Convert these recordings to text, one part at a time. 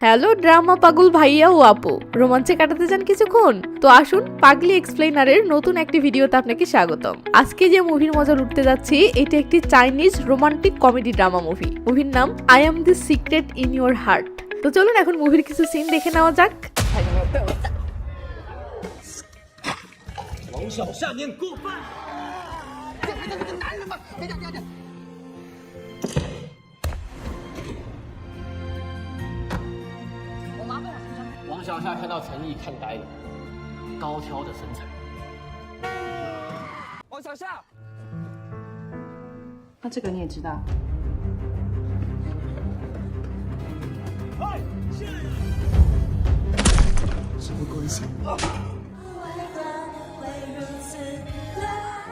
Hello drama পাগল ভাইয়া ও আপু, রোমাঞ্চে কাটাতে চান কিছুক্ষণ? তো আসুন পাগলি এক্সপ্লেইনারের নতুন একটি ভিডিওতে আপনাকে স্বাগতম। আজকে যে মুভির মজা লুটতে যাচ্ছি, এটা একটি Chinese romantic comedy drama movie. মুভির নাম I am the secret in your heart. তো চলুন এখন মুভির কিছু সিন দেখে নেওয়া যাক। 王小夏，你很过分！这个男人嘛，别讲。我麻烦了，王小夏看到陈毅看呆了，高挑的身材。王小夏，那这个你也知道？哎，什么关系？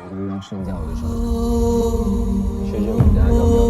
我都用剩下我的手，学学我们家要不要？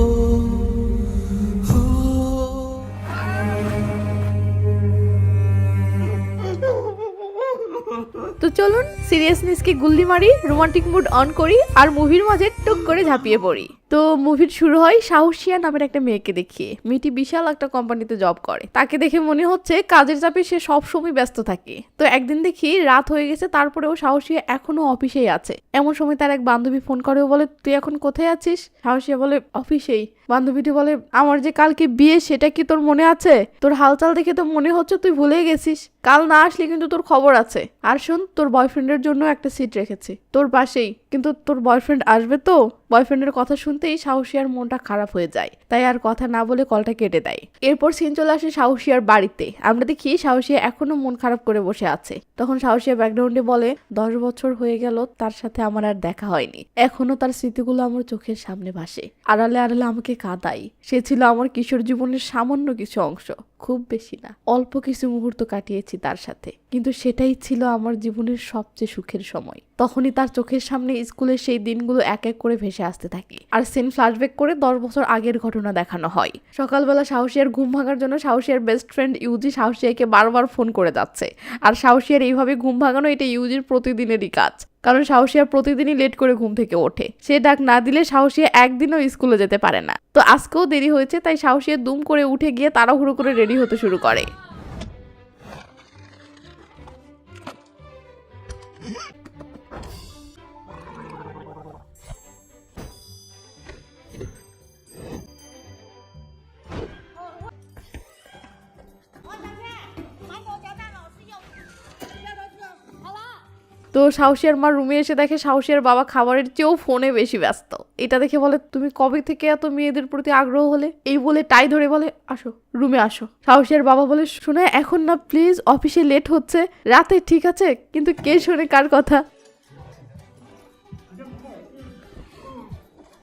তো চলুন সিরিয়াসনেসকে গুল্লি মারি, রোমান্টিক মুড অন করি আর মুভির মাঝে টুক করে ঝাঁপিয়ে পড়ি। তো মুভির শুরু হয় সাহসিয়া নামের একটা মেয়েকে দেখিয়ে। মেয়েটি বিশাল একটা কোম্পানিতে জব করে। তাকে দেখে মনে হচ্ছে কাজের চাপে সে সবসময় ব্যস্ত থাকে। তো একদিন দেখি রাত হয়ে গেছে, তারপরেও সাহসিয়া এখনো অফিসেই আছে। এমন সময় তার এক বান্ধবী ফোন করে, বলে তুই এখন কোথায় আছিস? সাহসিয়া বলে অফিসেই। বান্ধবীটি বলে আমার যে কালকে বিয়ে, সেটা কি তোর মনে আছে? তোর হালচাল দেখে তো মনে হচ্ছে তুই ভুলে গেছিস। কাল না আসলে কিন্তু তোর খবর আছে। আর শোন, তোর বয়ফ্রেন্ডের জন্য একটা সিট রেখেছি তোর পাশেই, কিন্তু তোর বয়ফ্রেন্ড আসবে তো? বয়ফ্রেন্ডের কথা শুনতেই সাহসিয়ার মনটা খারাপ হয়ে যায়, তাই আর কথা না বলে কলটা কেটে দেয়। এরপর সিন চলে আসে সাহসিয়ার বাড়িতে। আমরা দেখি সাহসিয়া এখনো মন খারাপ করে বসে আছে। তখন সাহসিয়া ব্যাকগ্রাউন্ডে বলে 10 বছর হয়ে গেল তার সাথে আমার আর দেখা হয়নি, এখনো তার স্মৃতিগুলো আমার চোখের সামনে ভাসে, আড়ালে আড়ালে আমাকে কাঁদাই। সে ছিল আমার কিশোর জীবনের সামান্য কিছু অংশ, খুব বেশি না, অল্প কিছু মুহূর্ত কাটিয়েছি তার সাথে, কিন্তু সেটাই ছিল আমার জীবনের সবচেয়ে সুখের সময়। তখনই তার চোখের সামনে স্কুলের সেই দিনগুলো এক এক করে ভেসে আসতে থাকে, আর সিন ফ্ল্যাশব্যাক করে 10 বছর আগের ঘটনা দেখানো হয়। সকালবেলা সাহসিয়ার ঘুম ভাঙার জন্য সাহসিয়ার বেস্ট ফ্রেন্ড ইউজি সাহসিয়াকে বারবার ফোন করে যাচ্ছে। আর সাহসিয়ার এইভাবে ঘুম ভাঙানো, এটা ইউজির প্রতিদিনেরই কাজ, কারণ সাহসিয়া প্রতিদিনই লেট করে ঘুম থেকে ওঠে। সে ডাক না দিলে সাহসিয়া একদিনও স্কুলে যেতে পারে না। তো আজকেও দেরি হয়েছে, তাই সাহসিয়া দুম করে উঠে গিয়ে তাড়াহুড়ো করে রেডি হতে শুরু করে। তো সাহসিয়ার মা রুমে এসে দেখে সাহসিয়ার বাবা খাবারের চেয়েও ফোনে বেশি ব্যস্ত। এটা দেখে বলে তুমি কবে থেকে এত মেয়েদের প্রতি আগ্রহ হলে? এই বলে টাই ধরে বলে আসো, রুমে আসো। সাহসিয়ার বাবা বলে শোনে এখন না প্লিজ, অফিসে লেট হচ্ছে, রাতে ঠিক আছে, কিন্তু কে শোনে কার কথা?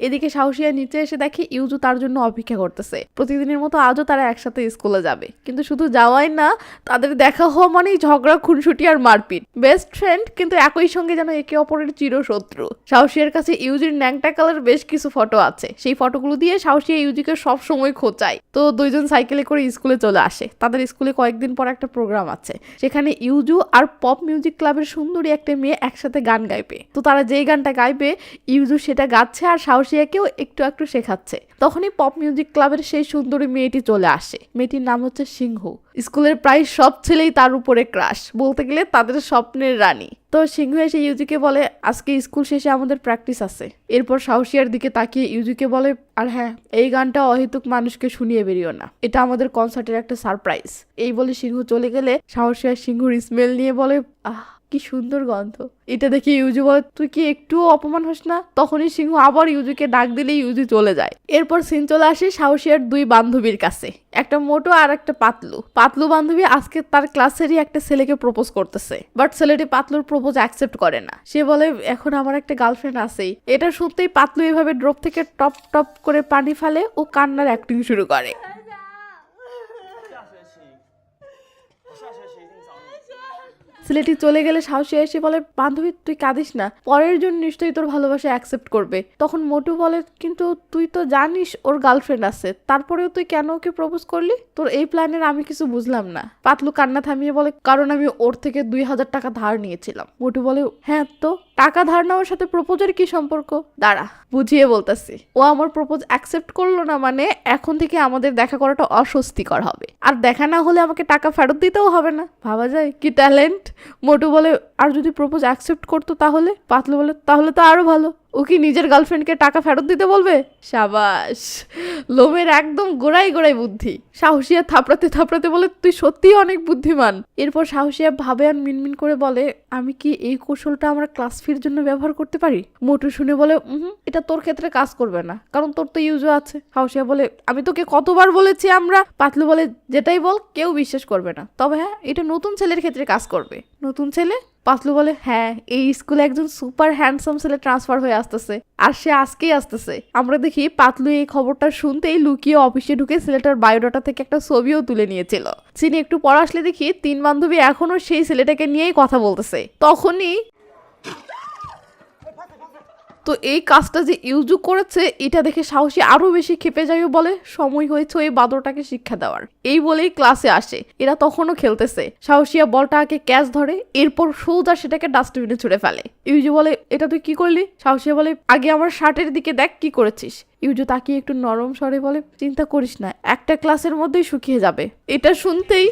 এদিকে সাহসিয়া নিচে এসে দেখে ইউজু তার জন্য অপেক্ষা করতেছে। প্রতিদিনের মতো আজও তারা একসাথে স্কুলে যাবে, কিন্তু শুধু যাওয়াই না, তাদের দেখা হওয়া মানেই ঝগড়া, খুনসুটি আর মারপিট। বেস্ট ফ্রেন্ড কিন্তু একই সঙ্গে যেন একে অপরের চিরশত্রু। সাহসিয়ার কাছে ইউজির ন্যাংটা কালার বেশ কিছু ফটো আছে। সেই ফটোগুলো দিয়ে সাহসিয়া ইউজিকে সব সময় খোঁচায়। তো দুইজন সাইকেলে করে স্কুলে চলে আসে। তাদের স্কুলে কয়েকদিন পর একটা প্রোগ্রাম আছে, সেখানে ইউজু আর পপ মিউজিক ক্লাবের সুন্দরী একটা মেয়ে একসাথে গান গাইবে। তো তারা যেই গানটা গাইবে ইউজু সেটা গাচ্ছে আর সাহসিয়াকেও একটু একটু শেখাচ্ছে। তখনই পপ মিউজিক ক্লাবের সেই সুন্দরী মেয়েটি চলে আসে। মেয়েটির নাম হচ্ছে সিংহ। স্কুলের প্রায় সব ছেলেই তার উপরে ক্রাশ, বলতে গেলে তাদের স্বপ্নের রানী। তো সিংহ এসে ইউজিকে বলে আজকে স্কুল শেষে আমাদের প্র্যাকটিস আছে। এরপর সাহসিয়ার দিকে তাকিয়ে ইউজিকে বলে আর হ্যাঁ, এই গানটা অহেতুক মানুষকে শুনিয়ে বেরিও না, এটা আমাদের কনসার্টের একটা সারপ্রাইজ। এই বলে সিংহ চলে গেলে সাহসিয়া সিংহর স্মেল নিয়ে বলে আহ কি সুন্দর গন্ধ। এটা দেখে ইউজি বলে তুই কি একটুও অপমান হোস না? তখনই সিংহ আবার ইউজিকে ডাক দিলে ইউজি চলে যায়। এরপর সিন চলে আসে সাহসিয়ার দুই বান্ধবীর কাছে, একটা মোটো আর একটা পাতলু। পাতলু বান্ধবী আজকে তার ক্লাসেরই একটা ছেলেকে প্রপোজ করতেছে, বাট ছেলেটি পাতলুর প্রপোজ অ্যাকসেপ্ট করে না। সে বলে এখন আমার একটা গার্লফ্রেন্ড আছেই। এটা শুনতেই পাতলু এভাবে ড্রপ থেকে টপ টপ করে পানি ফেলে ও কান্নার অ্যাক্টিং শুরু করে। 帅谁一定找你。 ছেলেটি চলে গেলে সাহসী এসে বলে, বান্ধবী তুই কাঁদিস না, পরের জন নিশ্চয়ই তোর ভালোবাসা অ্যাকসেপ্ট করবে। তখন মোটু বলে, কিন্তু তুই তো জানিস ওর গার্লফ্রেন্ড আছে, তারপরেও তুই কেন ওকে প্রপোজ করলি? তোর এই প্ল্যানের আমি কিছু বুঝলাম না। পাতলু কান্না থামিয়ে বলে, কারণ আমি ওর থেকে 2000 টাকা ধার নিয়েছিলাম। মোটু বলে, হ্যাঁ তো টাকা ধার নেওয়ার সাথে প্রপোজের কি সম্পর্ক? দাঁড়া বুঝিয়ে বলতেছি। ও আমার প্রপোজ অ্যাকসেপ্ট করলো না মানে এখন থেকে আমাদের দেখা করাটা অস্বস্তিকর হবে, আর দেখা না হলে আমাকে টাকা ফেরত দিতেও হবে না। ভাবা যায় কি ট্যালেন্ট। মোটু বলে, আর যদি প্রপোজ অ্যাকসেপ্ট করতো তাহলে? পাতলু বলে, তাহলে তো আরো ভালো। ও কি নিজের গার্লফ্রেন্ডকে টাকা ফেরত দিতে বলবে? সাবাস, লোমের একদম গোড়ায় গোড়ায় বুদ্ধি। সাহসিয়া থাপড়াতে থাপড়াতে বলে, তুই সত্যিই অনেক বুদ্ধিমান। এরপর সাহসিয়া ভাবে আর মিনমিন করে বলে, আমি কি এই কৌশলটা আমার ক্লাস ফির জন্য ব্যবহার করতে পারি? মোটু শুনে বলে, এটা তোর ক্ষেত্রে কাজ করবে না, কারণ তোর তো ইউজও আছে। সাহসিয়া বলে, আমি তোকে কতবার বলেছি আমরা। পাতলু বলে, যেটাই বল কেউ বিশ্বাস করবে না, তবে হ্যাঁ এটা নতুন ছেলের ক্ষেত্রে কাজ করবে। নতুন ছেলে? পাতলু বলে, হ্যাঁ এই স্কুলে একজন সুপার হ্যান্ডসাম ছেলে ট্রান্সফার হয়ে আসতেছে, আর সে আজকেই আসতেছে। আমরা দেখি পাতলু এই খবরটা শুনতেই লুকিয়ে অফিসে ঢুকে ছেলেটার বায়োডাটা থেকে একটা ছবিও তুলে নিয়েছিল। চিনি একটু পর আসলে দেখি 3 বান্ধবী এখনো সেই ছেলেটাকে নিয়েই কথা বলতেছে। তখনই তো এই কাজটা যে ইউজু করেছে এটা দেখে সাহসী আরো বেশি ক্ষেপে যায়, বলে সময় হয়েছে ওই বাদরটাকে শিক্ষা দেওয়ার। এই বলেই ক্লাসে আসে। এরা তখনও খেলতেছে। সাহসিয়া বলটা আগে ক্যাচ ধরে, এরপর সোজা সেটাকে ডাস্টবিনে ছুড়ে ফেলে। ইউজু বলে, এটা তুই কি করলি? সাহসিয়া বলে, আগে আমার শার্টের দিকে দেখ কি করেছিস। ইউজু তাকিয়ে একটু নরম স্বরে বলে, চিন্তা করিস না, একটা ক্লাসের মধ্যেই শুকিয়ে যাবে। এটা শুনতেই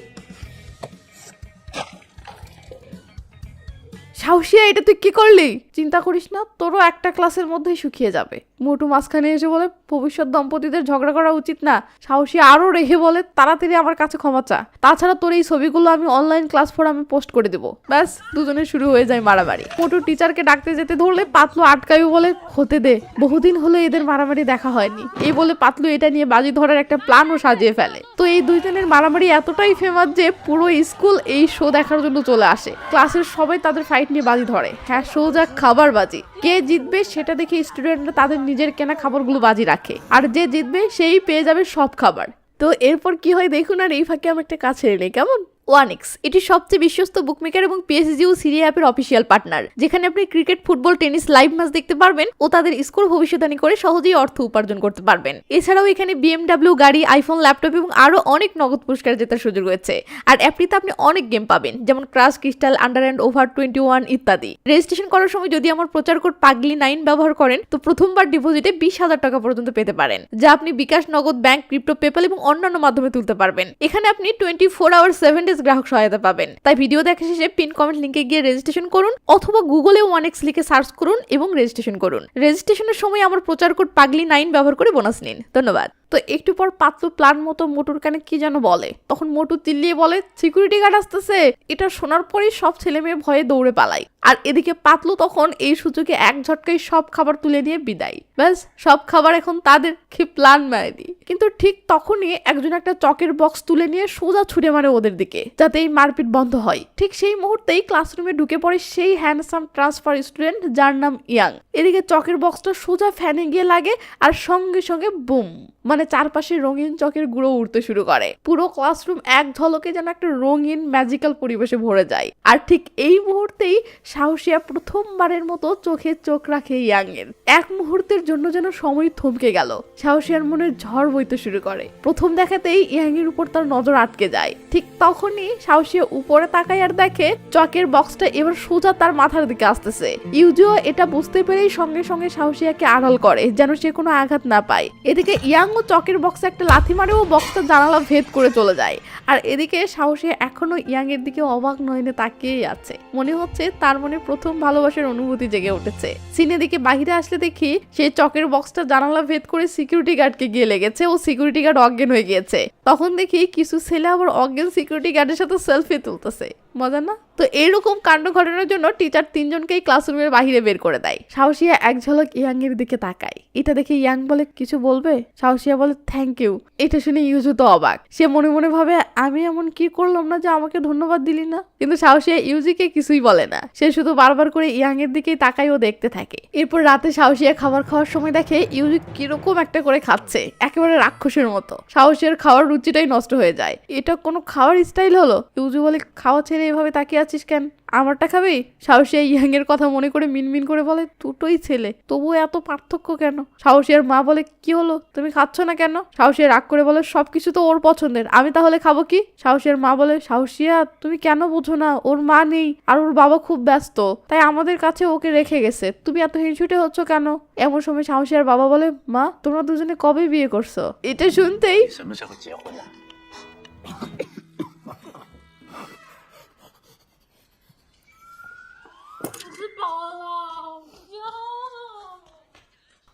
সাহসিয়া, এটা তুই কি করলি? চিন্তা করিস না, তোরও একটা ক্লাসের মধ্যেই শুকিয়ে যাবে। মোটু মাঝখানে এসে বলে, ভবিষ্যৎ দম্পতিদের ঝগড়া করা উচিত না। সাহসিয়া আরো রেখে বলে, তাড়াতাড়ি আমার কাছে ক্ষমা চা, তাছাড়া তোর এই ছবিগুলো আমি অনলাইন ক্লাস ফোরামে পোস্ট করে দেবো। ব্যাস দুজনে শুরু হয়ে যায় মারামারি। মোটু টিচারকে ডাকতে যেতে ধরলে পাতলু আটকায়ও বলে, হতে দে, বহুদিন হলো এদের মারামারি দেখা হয়নি। এই বলে পাতলু এটা নিয়ে বাজি ধরার একটা প্ল্যানও সাজিয়ে ফেলে। তো এই দুইজনের মারামারি এতটাই ফেমাস যে পুরো স্কুল এই শো দেখার জন্য চলে আসে। ক্লাসের সবাই তাদের ফাইট নিয়ে বাজি ধরে। হ্যাঁ, সোজা খাবার বাজি। কে জিতবে সেটা দেখে স্টুডেন্টরা তাদের নিজের কেনা খাবারগুলো বাজি রাখে, আর যে জিতবে সেই পেয়ে যাবে সব খাবার। তো এরপর কি হয় দেখুন, আর এই ফাঁকে আমি একটা কাজ ছেড়ে নেই কেমন। ওয়ানিক্স এটি সবচেয়ে বিশ্বস্ত বুকমেকার এবং PSG ও সিরিয়া অ্যাপের অফিসিয়াল পার্টনার, যেখানে আপনি cricket, football, tennis live match দেখতে পারবেন ও তাদের স্কোর ভবিষ্যদ্বাণী করে সহজেই অর্থ উপার্জন করতে পারবেন। এছাড়াও এখানে BMW গাড়ি, আইফোন, ল্যাপটপ এবং আরো অনেক নগদ পুরস্কার জেতার সুযোগ রয়েছে। আর অ্যাপটিতে আপনি অনেক গেম পাবেন, যেমন crash, crystal, under and over 21 ইত্যাদি। রেজিস্ট্রেশন করার সময় যদি আমার প্রচার কোড পাগলি9 ব্যবহার করেন তো প্রথমবার ডিপোজিটে 20,000 টাকা পর্যন্ত পেতে পারেন, যা আপনি বিকাশ, নগদ, ব্যাংক, ক্রিপ্টো, পেপ্যাল এবং অন্যান্য মাধ্যমে তুলতে পারবেন। এখানে আপনি 24 আওয়ার 7 ডেজ গ্রাহক সহায়তা পাবেন। তাই ভিডিও দেখা শেষে পিন কমেন্ট লিংকে গিয়ে রেজিস্ট্রেশন করুন, অথবা গুগলে ওয়ানিক্স লিখে সার্চ করুন এবং রেজিস্ট্রেশন করুন। রেজিস্ট্রেশনের সময় আমার প্রচার কোড পাগলি9 ব্যবহার করে বোনাস নিন। ধন্যবাদ। তো একটু পর পাতলু প্ল্যান মতো মোটুর কানে কি যেন বলে, তখন মোটু চিল্লিয়ে বলে, সিকিউরিটি গার্ড আসতেছে। এটা শোনার পরেই সব ছেলে মেয়ে ভয়ে দৌড়ে পালায়। আর এদিকে পাতলু তখন এই সুযোগে এক ঝটকায় সব খাবার তুলে নিয়ে বিদায়। ব্যাস সব খাবার এখন তাদের, কি প্ল্যান মারেনি। কিন্তু ঠিক তখনই একজন একটা চকের বক্স তুলে নিয়ে সোজা ছুটে মারে ওদের দিকে, যাতে এই মারপিট বন্ধ হয়। ঠিক সেই মুহূর্তেই ক্লাসরুমে ঢুকে পড়ে সেই হ্যান্ডসাম ট্রান্সফার স্টুডেন্ট যার নাম ইয়াং। এদিকে চকের বক্সটা সোজা ফ্যানে গিয়ে লাগে, আর সঙ্গে সঙ্গে বুম, মানে চারপাশে রঙিন চকের গুঁড়ো উঠতে শুরু করে। পুরো ক্লাসরুম এক ঝলকে যেন একটা রঙিন ম্যাজিক্যাল পরিবেশে ভরে যায়। আর ঠিক এই মুহূর্তেই সাহসিয়া প্রথমবারের মতো চোখে চোখ রাখে ইয়াং এর। এক মুহূর্তের জন্য যেন সময় থমকে গেল। সাহসিয়ার মনে ঝড় বইতে শুরু করে। প্রথম দেখাতেই ইয়াং এর উপর তার নজর আটকে যায়। ঠিক তখনই সাহসিয়া উপরে তাকায় আর দেখে চকের বক্সটা এবার সোজা তার মাথার দিকে আসতেছে। ইউজিও এটা বুঝতে পেরেই সঙ্গে সঙ্গে সাহসিয়াকে আড়াল করে, যেন সে কোনো আঘাত না পায়। এদিকে ইয়াং ও চকের বক্সে একটা লাথি মারে ও বক্সটা জানালা ভেদ করে চলে যায়। আর এদিকে সাহসিয়া এখনো ইয়াং এর দিকে অবাক নয়নে তাকিয়েই আছে। মনে হচ্ছে তার মনে প্রথম ভালোবাসার অনুভূতি জেগে উঠেছে। সিনে দিকে বাহিরে আসলে দেখি সেই চকের বক্সটা জানালা ভেদ করে সিকিউরিটি গার্ডকে গিয়ে লেগেছে ও সিকিউরিটি গার্ড অজ্ঞান হয়ে গিয়েছে। তখন দেখি কিছু ছেলে আবার অজ্ঞান সিকিউরিটি গার্ডের সাথে সেলফি তুলতেছে। মজা না? তো এইরকম কাণ্ড ঘটানোর জন্য টিচার 3 জনকেই ক্লাসরুমের বাহিরে বের করে দেয়। সাহসিয়া এক ঝলক ইয়াং এর দিকে তাকায়। এটা দেখে ইয়াং বলে, কিছু বলবে? সাহসিয়া সাহসিয়া বলে থ্যাংক ইউ। এটা শুনে ইউজু তো অবাক, সে মনে মনে ভাবে আমি এমন কি করলাম না যে আমাকে ধন্যবাদ দিলি না। কিন্তু সাহসিয়া ইউজিকে কিছুই বলে না, সে শুধু বারবার করে ইয়াং এর দিকেই তাকাই ও দেখতে থাকে। এরপর রাতে সাহসিয়া খাবার খাওয়ার সময় দেখে ইউজি কিরকম একটা করে খাচ্ছে, একেবারে রাক্ষসের মতো। সাহসিয়ার খাওয়ার রুচিটাই নষ্ট হয়ে যায়। এটা কোনো খাওয়ার স্টাইল হলো? ইউজি বলে খাওয়া ছেড়ে এভাবে তাকিয়ে আছিস কেন, আমারটা খাবি? সাহসিয়া ইয়াং এর কথা মনে করে মিনমিন করে বলে দুটোই ছেলে, তবুও এত পার্থক্য কেন? সাহসিয়ার মা বলে কি হলো, তুমি খাচ্ছ না কেন? সাহসিয়া রাগ করে বলে সবকিছু তো ওর পছন্দের, আমি তাহলে খাবো কি? সাহসিয়ার মা বলে সাহসিয়া তুমি কেন বুঝো না, ওর মা নেই আর ওর বাবা খুব ব্যস্ত, তাই আমাদের কাছে ওকে রেখে গেছে, তুমি এত হিংসুটে হচ্ছ কেন? এমন সময় সাহসিয়ার বাবা বলে মা তোমরা দুজনে কবে বিয়ে করছো? এটা শুনতেই 什么时候结婚啊？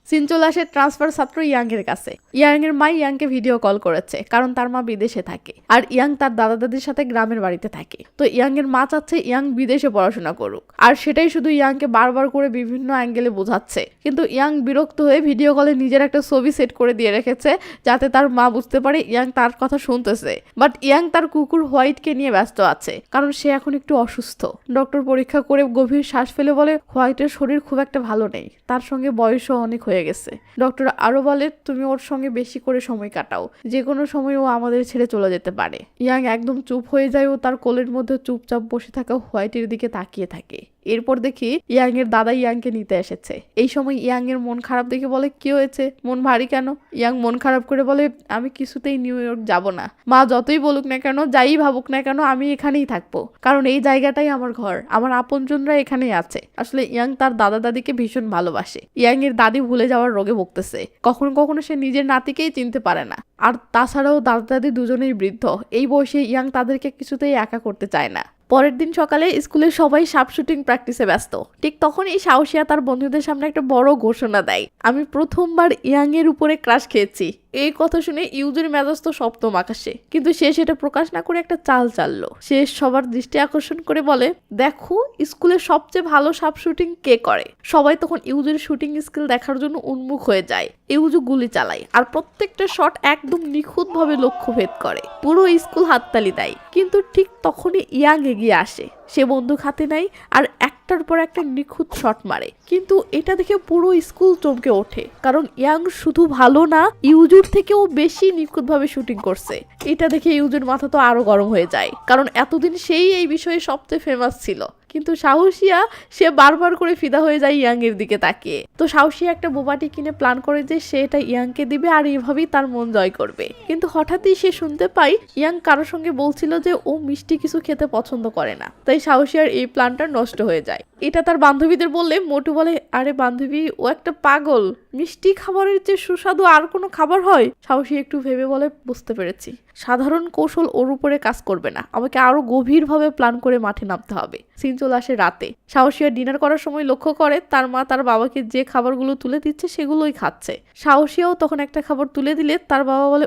সিন চলে আসে ট্রান্সফার ছাত্র ইয়াং এর কাছে। ইয়াং এর মা ইয়াংকে ভিডিও কল করেছে, কারণ তার মা বিদেশে থাকে আর ইয়াং তার দাদা দাদির সাথে গ্রামের বাড়িতে থাকে। তো ইয়াং এর মা চাচ্ছে ইয়াং বিদেশে পড়াশোনা করুক, আর সেটাই শুধু ইয়াংকে বারবার করে বিভিন্ন অ্যাঙ্গেলে বোঝাচ্ছে। কিন্তু ইয়াং বিরক্ত হয়ে ভিডিও কলে নিজের একটা ছবি সেট করে দিয়ে রেখেছে, যাতে তার মা বুঝতে পারে ইয়াং তার কথা শুনতেছে। বাট ইয়াং তার কুকুর হোয়াইটকে নিয়ে ব্যস্ত আছে, কারণ সে এখন একটু অসুস্থ। ডক্টর পরীক্ষা করে গভীর শ্বাস ফেলে বলে হোয়াইটের শরীর খুব একটা ভালো নেই, তার সঙ্গে বয়সও অনেক হয়ে গেছে। ডক্টর আরো বলে তুমি ওর সঙ্গে বেশি করে সময় কাটাও, যে কোনো সময় ও আমাদের ছেড়ে চলে যেতে পারে। ইয়াং একদম চুপ হয়ে যায় ও তার কোলের মধ্যে চুপচাপ বসে থাকা হোয়াইটের দিকে তাকিয়ে থাকে। এরপর দেখি ইয়াং এর দাদা ইয়াংকে নিতে এসেছে। এই সময় ইয়াং এর মন খারাপ দেখে বলে কি হয়েছে, মন ভারী কেন? ইয়াং মন খারাপ করে বলে আমি কিছুতেই নিউ ইয়র্ক যাব না, মা যতই বলুক না কেন, যাই ভাবুক না কেন, আমি এখানেই থাকবো, কারণ এই জায়গাটাই আমার ঘর, আমার আপনজনরা এখানেই আছে। আসলে ইয়াং তার দাদা দাদিকে ভীষণ ভালোবাসে। ইয়াং এর দাদি ভুলে যাওয়ার রোগে ভুগতেছে, কখনো কখনো সে নিজের নাতিকেই চিনতে পারে না। আর তাছাড়াও দাদা দাদি দুজনেই বৃদ্ধ, এই বয়সে ইয়াং তাদেরকে কিছুতেই একা করতে চায় না। পরের দিন সকালে স্কুলে সবাই সাপ শুটিং প্র্যাকটিসে ব্যস্ত। ঠিক তখনই সাহসিয়া তার বন্ধুদের সামনে একটা বড় ঘোষণা দেয়, আমি প্রথমবার ইয়াং এর উপরে ক্রাশ খেয়েছি। এই কথা শুনে ইউজের মেজাজ তো সপ্তম আকাশে, কিন্তু সে সেটা প্রকাশ না করে একটা চাল চাললো। সে সবার দৃষ্টি আকর্ষণ করে বলে দেখো স্কুলে সবচেয়ে ভালো সাপ শুটিং কে করে। সবাই তখন ইউজের শুটিং স্কিল দেখার জন্য উন্মুখ হয়ে যায়। ইউজু গুলি চালায় আর প্রত্যেকটা শট একদম নিখুঁতভাবে লক্ষ্যভেদ করে, পুরো স্কুল হাততালি দেয়। কিন্তু ঠিক তখনই ইয়াং এগিয়ে আসে, সে বন্দুক হাতে নেয় আর একটার পর একটা নিখুঁত শট মারে। কিন্তু এটা দেখে পুরো স্কুল চমকে ওঠে, কারণ ইয়াং শুধু ভালো না, ইউজুর থেকেও বেশি নিখুঁতভাবে শুটিং করছে। এটা দেখে ইউজুর মাথা তো আরো গরম হয়ে যায়, কারণ এতদিন সেই এই বিষয়ে সবচেয়ে ফেমাস ছিল। কিন্তু সাহসিয়া সে বারবার করে ফিদা হয়ে যায় ইয়াং এর দিকে তাকিয়ে। তো সাহসিয়া একটা বোবাটি কিনে প্ল্যান করে যে সে এটা ইয়াংকে দিবে আর এইভাবেই তার মন জয় করবে। কিন্তু হঠাৎই সে শুনতে পায় ইয়াং কারোর সঙ্গে বলছিল যে ও মিষ্টি কিছু খেতে পছন্দ করে না, তাই সাহসিয়ার এই প্ল্যানটা নষ্ট হয়ে যায়। এটা তার বান্ধবীদের বললে মোটু বলে আরে বান্ধবী, ও একটা পাগল, মিষ্টি খাবারের যে সুস্বাদু আর কোনো খাবার হয়? সাহসী একটু ভেবে বলে বুঝতে পেরেছি, সাধারণ কৌশল ওর উপরে কাজ করবে না, আমাকে আরো গভীরভাবে প্ল্যান করে মাঠে নামতে হবে। সিন চলে আসে রাতে। সাহসিয়া ডিনার করার সময় লক্ষ্য করে তার মা তার বাবাকে যে খাবারগুলো তুলে দিচ্ছে সেগুলোই খাচ্ছে। সাহসিয়াও তখন একটা খাবার তুলে দিলে তার বাবা বলে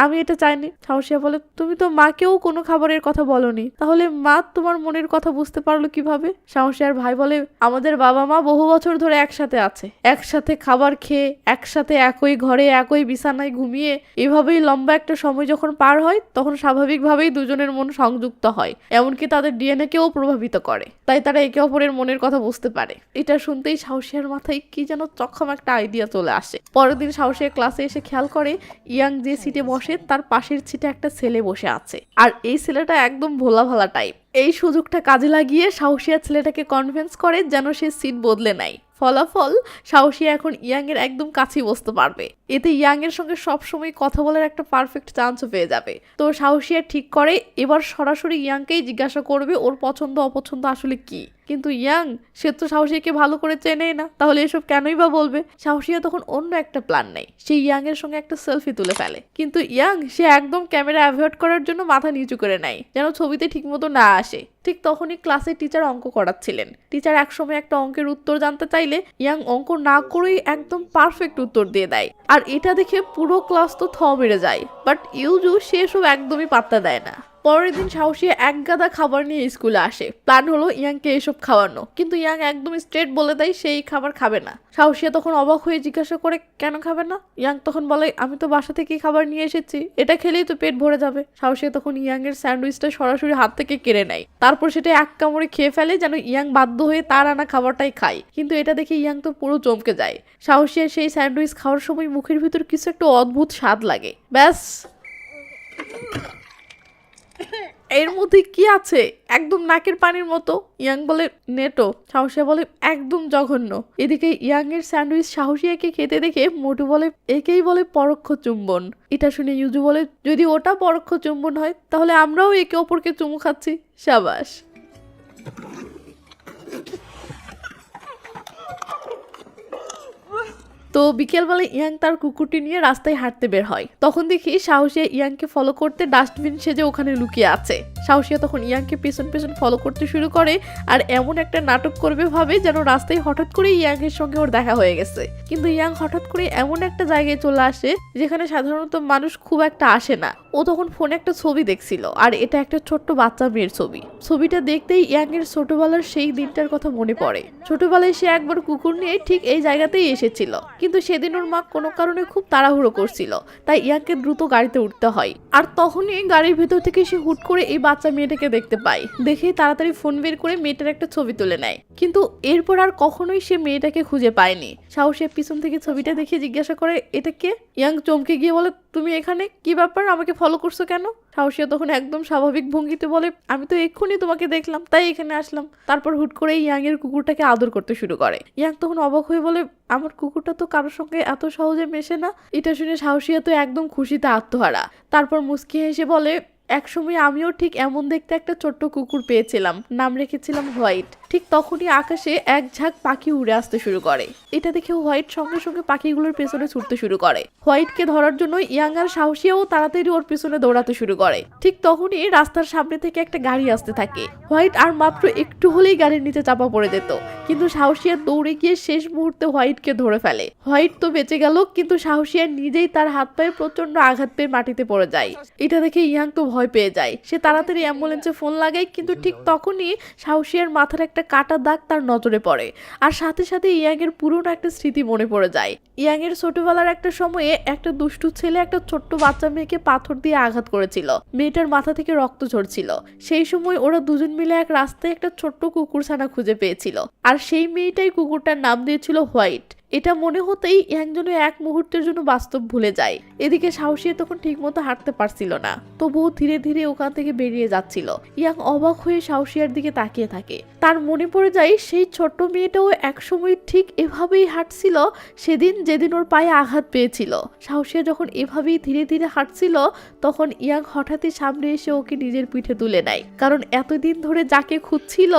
আমি এটা চাইনি। সাহসিয়া বলে তুমি তো মাকেও কোনো খাবারের কথা বলনি, তাহলে মা তোমার মনের কথা বুঝতে পারলো কিভাবে? সাহসিয়ার ভাই বলে আমাদের বাবা মা বহু বছর ধরে একসাথে আছে, একসাথে খাবার খেয়ে, একসাথে একই ঘরে একই বিছানায় ঘুমিয়ে, এভাবেই লম্বা একটা সময় যখন পার হয় তখন স্বাভাবিকভাবেই দুজনের মন সংযুক্ত হয়, এমনকি তাদের ডিএনএ কেও প্রভাবিত করে, তাই তারা একে অপরের মনের কথা বুঝতে পারে। এটা শুনতেই সাহসিয়ার মাথায় কি যেন চক্ষম একটা আইডিয়া চলে আসে। পরের দিন সাহসিয়া ক্লাসে এসে খেয়াল করে ইয়াং যে সিটে বসে তার পাশের সিটে একটা ছেলে বসে আছে, আর এই ছেলেটা একদম ভোলা ভালা টাইপ। এই সুযোগটা কাজে লাগিয়ে সাহসিয়া ছেলেটাকে কনভিন্স করে যেন সে সিট বদলে নেয়। ফলাফল সাহসিয়া এখন ইয়াং এর একদম কাছেই বসতে পারবে, এতে ইয়াং এর সঙ্গে সবসময় কথা বলার একটা পারফেক্ট চান্সও পেয়ে যাবে। তো সাহসিয়া ঠিক করে এবার সরাসরি ইয়াংকেই জিজ্ঞাসা করবে ওর পছন্দ অপছন্দ আসলে কি। কিন্তু ইয়াং সে তো সাহসিয়াকে ভালো করে চেনেই না, তাহলে এসব কেনই বা বলবে? সাহসিয়া তখন অন্য একটা প্ল্যান নেয়, সে ইয়াং এর সঙ্গে একটা সেলফি তুলে ফেলে। কিন্তু ইয়াং সে একদম ক্যামেরা অ্যাভয়েড করার জন্য মাথা নিচু করে নেয়, যেন ছবিতে ঠিকমতো না আসে। ঠিক তখনই ক্লাসে টিচার অঙ্ক করাচ্ছিলেন। টিচার একসময় একটা অঙ্কের উত্তর জানতে চাইলে ইয়াং অঙ্ক না করেই একদম পারফেক্ট উত্তর দিয়ে দেয়, আর এটা দেখে পুরো ক্লাস তো থ মেরে যায়। বাট ইউজু সে সব একদমই পাত্তা দেয় না, ও পরের দিন সাহসী এক গাদা খাবার নিয়ে স্কুলে আসে। প্ল্যান হলো ইয়াংকে এসব খাওয়ানো, কিন্তু ইয়াং একদম স্ট্রেট বলে দেয় সেই খাবার খাবে না। সাহসিয়া তখন অবাক হয়ে জিজ্ঞাসা করে কেন খাবে না। ইয়াং তখন বলে আমি তো বাসা থেকে খাবার নিয়ে এসেছি, এটা খেলেই তো পেট ভরে যাবে। সাহসিয়া তখন ইয়াং এর স্যান্ডউইচটা সরাসরি হাত থেকে কেড়ে নেয়, তারপর সেটা এক কামড়ে খেয়ে ফেলে যেন ইয়াং বাধ্য হয়ে তার আনা খাবারটাই খায়। কিন্তু এটা দেখে ইয়াং তো পুরো চমকে যায়। সাহসিয়া সেই স্যান্ডউইচ খাওয়ার সময় মুখের ভিতর কিছু একটা অদ্ভুত স্বাদ লাগে। ব্যাস, এর মধ্যে কি আছে, একদম নাকের পানির মতো। ইয়াং বলে নেটো, সাহসিয়া বলে একদম জঘন্য। এদিকে ইয়াং এর স্যান্ডউইচ সাহসিয়াকে খেতে দেখে মোটু বলে একেই বলে পরোক্ষ চুম্বন। এটা শুনে ইউজু বলে যদি ওটা পরোক্ষ চুম্বন হয় তাহলে আমরাও একে অপরকে চুমু খাচ্ছি, শাবাশ। তো বিকেলবেলা ইয়াং তার কুকুরটি নিয়ে রাস্তায় হাঁটতে বের হয়। তখন দেখি সাহসিয়া ইয়াংকে ফলো করতে ডাস্টবিন সেজে ওখানে লুকিয়ে আছে। সাহসিয়া তখন ইয়াংকে পেছন পেছন ফলো করতে শুরু করে আর এমন একটা নাটক করবে ভাবে যেন রাস্তায় হঠাৎ করে ইয়াং এর সঙ্গে ওর দেখা হয়ে গেছে। কিন্তু ইয়াং হঠাৎ করে এমন একটা জায়গায় চলে আসে যেখানে সাধারণত মানুষ খুব একটা আসে না। ও তখন ফোনে একটা ছবি দেখছিল আর এটা একটা ছোট্ট বাচ্চা মেয়ের ছবি। ছবিটা দেখতেই ইয়াং এর ছোটবেলার সেই দিনটার কথা মনে পড়ে। ছোটবেলায় সে একবার কুকুর নিয়ে ঠিক এই জায়গাতেই এসেছিল, কিন্তু সেদিন ওর মা কোনো কারণে খুব তাড়াহুড়ো করছিল, তাই ইয়াংকে দ্রুত গাড়িতে উঠতে হয়। আর তখনই গাড়ির ভেতর থেকে সে হুট করে এই বাচ্চা মেয়েটাকে দেখতে পায়। দেখেই তাড়াতাড়ি ফোন বের করে মেয়েটার একটা ছবি তুলে নেয়, কিন্তু এরপর আর কখনোই সে মেয়েটাকে খুঁজে পায়নি। সাহসিয়া পিছন থেকে ছবিটা দেখে জিজ্ঞাসা করে এটা কে। ইয়াং চমকে গিয়ে বলে তুমি এখানে, কি ব্যাপার, আমাকে ফলো করছো কেন? সাহসিয়া তখন একদম স্বাভাবিক ভঙ্গিতে বলে আমি তো এক্ষুনি তোমাকে দেখলাম তাই এখানে আসলাম। তারপর হুট করে ইয়াং এর কুকুরটাকে আদর করতে শুরু করে। ইয়াং তখন অবাক হয়ে বলে আমার কুকুরটা তো কারোর সঙ্গে এত সহজে মেশে না। এটা শুনে সাহসিয়া তো একদম খুশিতে আত্মহারা। তারপর মুস্কি হেসে বলে একসময় আমিও ঠিক এমন দেখতে একটা ছোট্ট কুকুর পেয়েছিলাম, নাম রেখেছিলাম হোয়াইট। ঠিক তখনই আকাশে এক ঝাঁক পাখি উড়ে আসতে শুরু করে। এটা দেখে হোয়াইট সঙ্গে সঙ্গে পাখিগুলোর পেছনে ছুটতে শুরু করে। হোয়াইটকে ধরার জন্য ইয়াং আর সাহসিয়াও তাড়াতাড়ি ওর পেছনে দৌড়াতে শুরু করে। ঠিক তখনই রাস্তার সামনে থেকে একটা গাড়ি আসতে থাকে। হোয়াইট আর মাত্র একটু হলেই গাড়ির নিচে চাপা পড়ে যেত, কিন্তু সাহসিয়া দৌড়ে গিয়ে শেষ মুহূর্তে হোয়াইটকে ধরে ফেলে। হোয়াইট তো বেঁচে গেল, কিন্তু সাহসিয়া নিজেই তার হাত পায়ে প্রচন্ড আঘাত পেয়ে মাটিতে পড়ে যায়। এটা দেখে ইয়াং তো ভয় পেয়ে যায়। সে তাড়াতাড়ি অ্যাম্বুলেন্সে ফোন লাগায়, কিন্তু ঠিক তখনই সাহসিয়ার মাথার একটা কাটা দাগ তার নজরে পড়ে। আর সাথে সাথে ইয়াং এর পুরনো একটা স্মৃতি মনে পড়ে যায়। ইয়াং এর ছোটবেলার একটা সময়ে একটা দুষ্টু ছেলে একটা ছোট্ট বাচ্চা মেয়েকে পাথর দিয়ে আঘাত করেছিল। মেয়েটার মাথা থেকে রক্ত ঝরছিল। সেই সময় ওরা দুজন মিলে এক রাস্তায় একটা ছোট্ট কুকুরছানা খুঁজে পেয়েছিল, আর সেই মেয়েটাই কুকুরটার নাম দিয়েছিল হোয়াইট। এটা মনে হতেই ইয়াং যেন এক মুহূর্তের জন্য বাস্তব ভুলে যায়। এদিকে সাহসিয়া তখন ঠিক মতো হাঁটতে পারছিল না, তবুও ধীরে ধীরে ওখান থেকে বেরিয়ে যাচ্ছিল। ইয়াং অবাক হয়ে সাহসিয়ার দিকে তাকিয়ে থাকে। তার মনে পড়ে যায় সেই ছোট্ট মেয়েটাও একসময় ঠিক এভাবেই হাঁটছিল সেদিন যেদিন ওর পায়ে আঘাত পেয়েছিল। সাহসিয়া যখন এভাবেই ধীরে ধীরে হাঁটছিল তখন ইয়াং হঠাৎই সামনে এসে ওকে নিজের পিঠে তুলে নেয়, কারণ এতদিন ধরে যাকে খুঁজছিল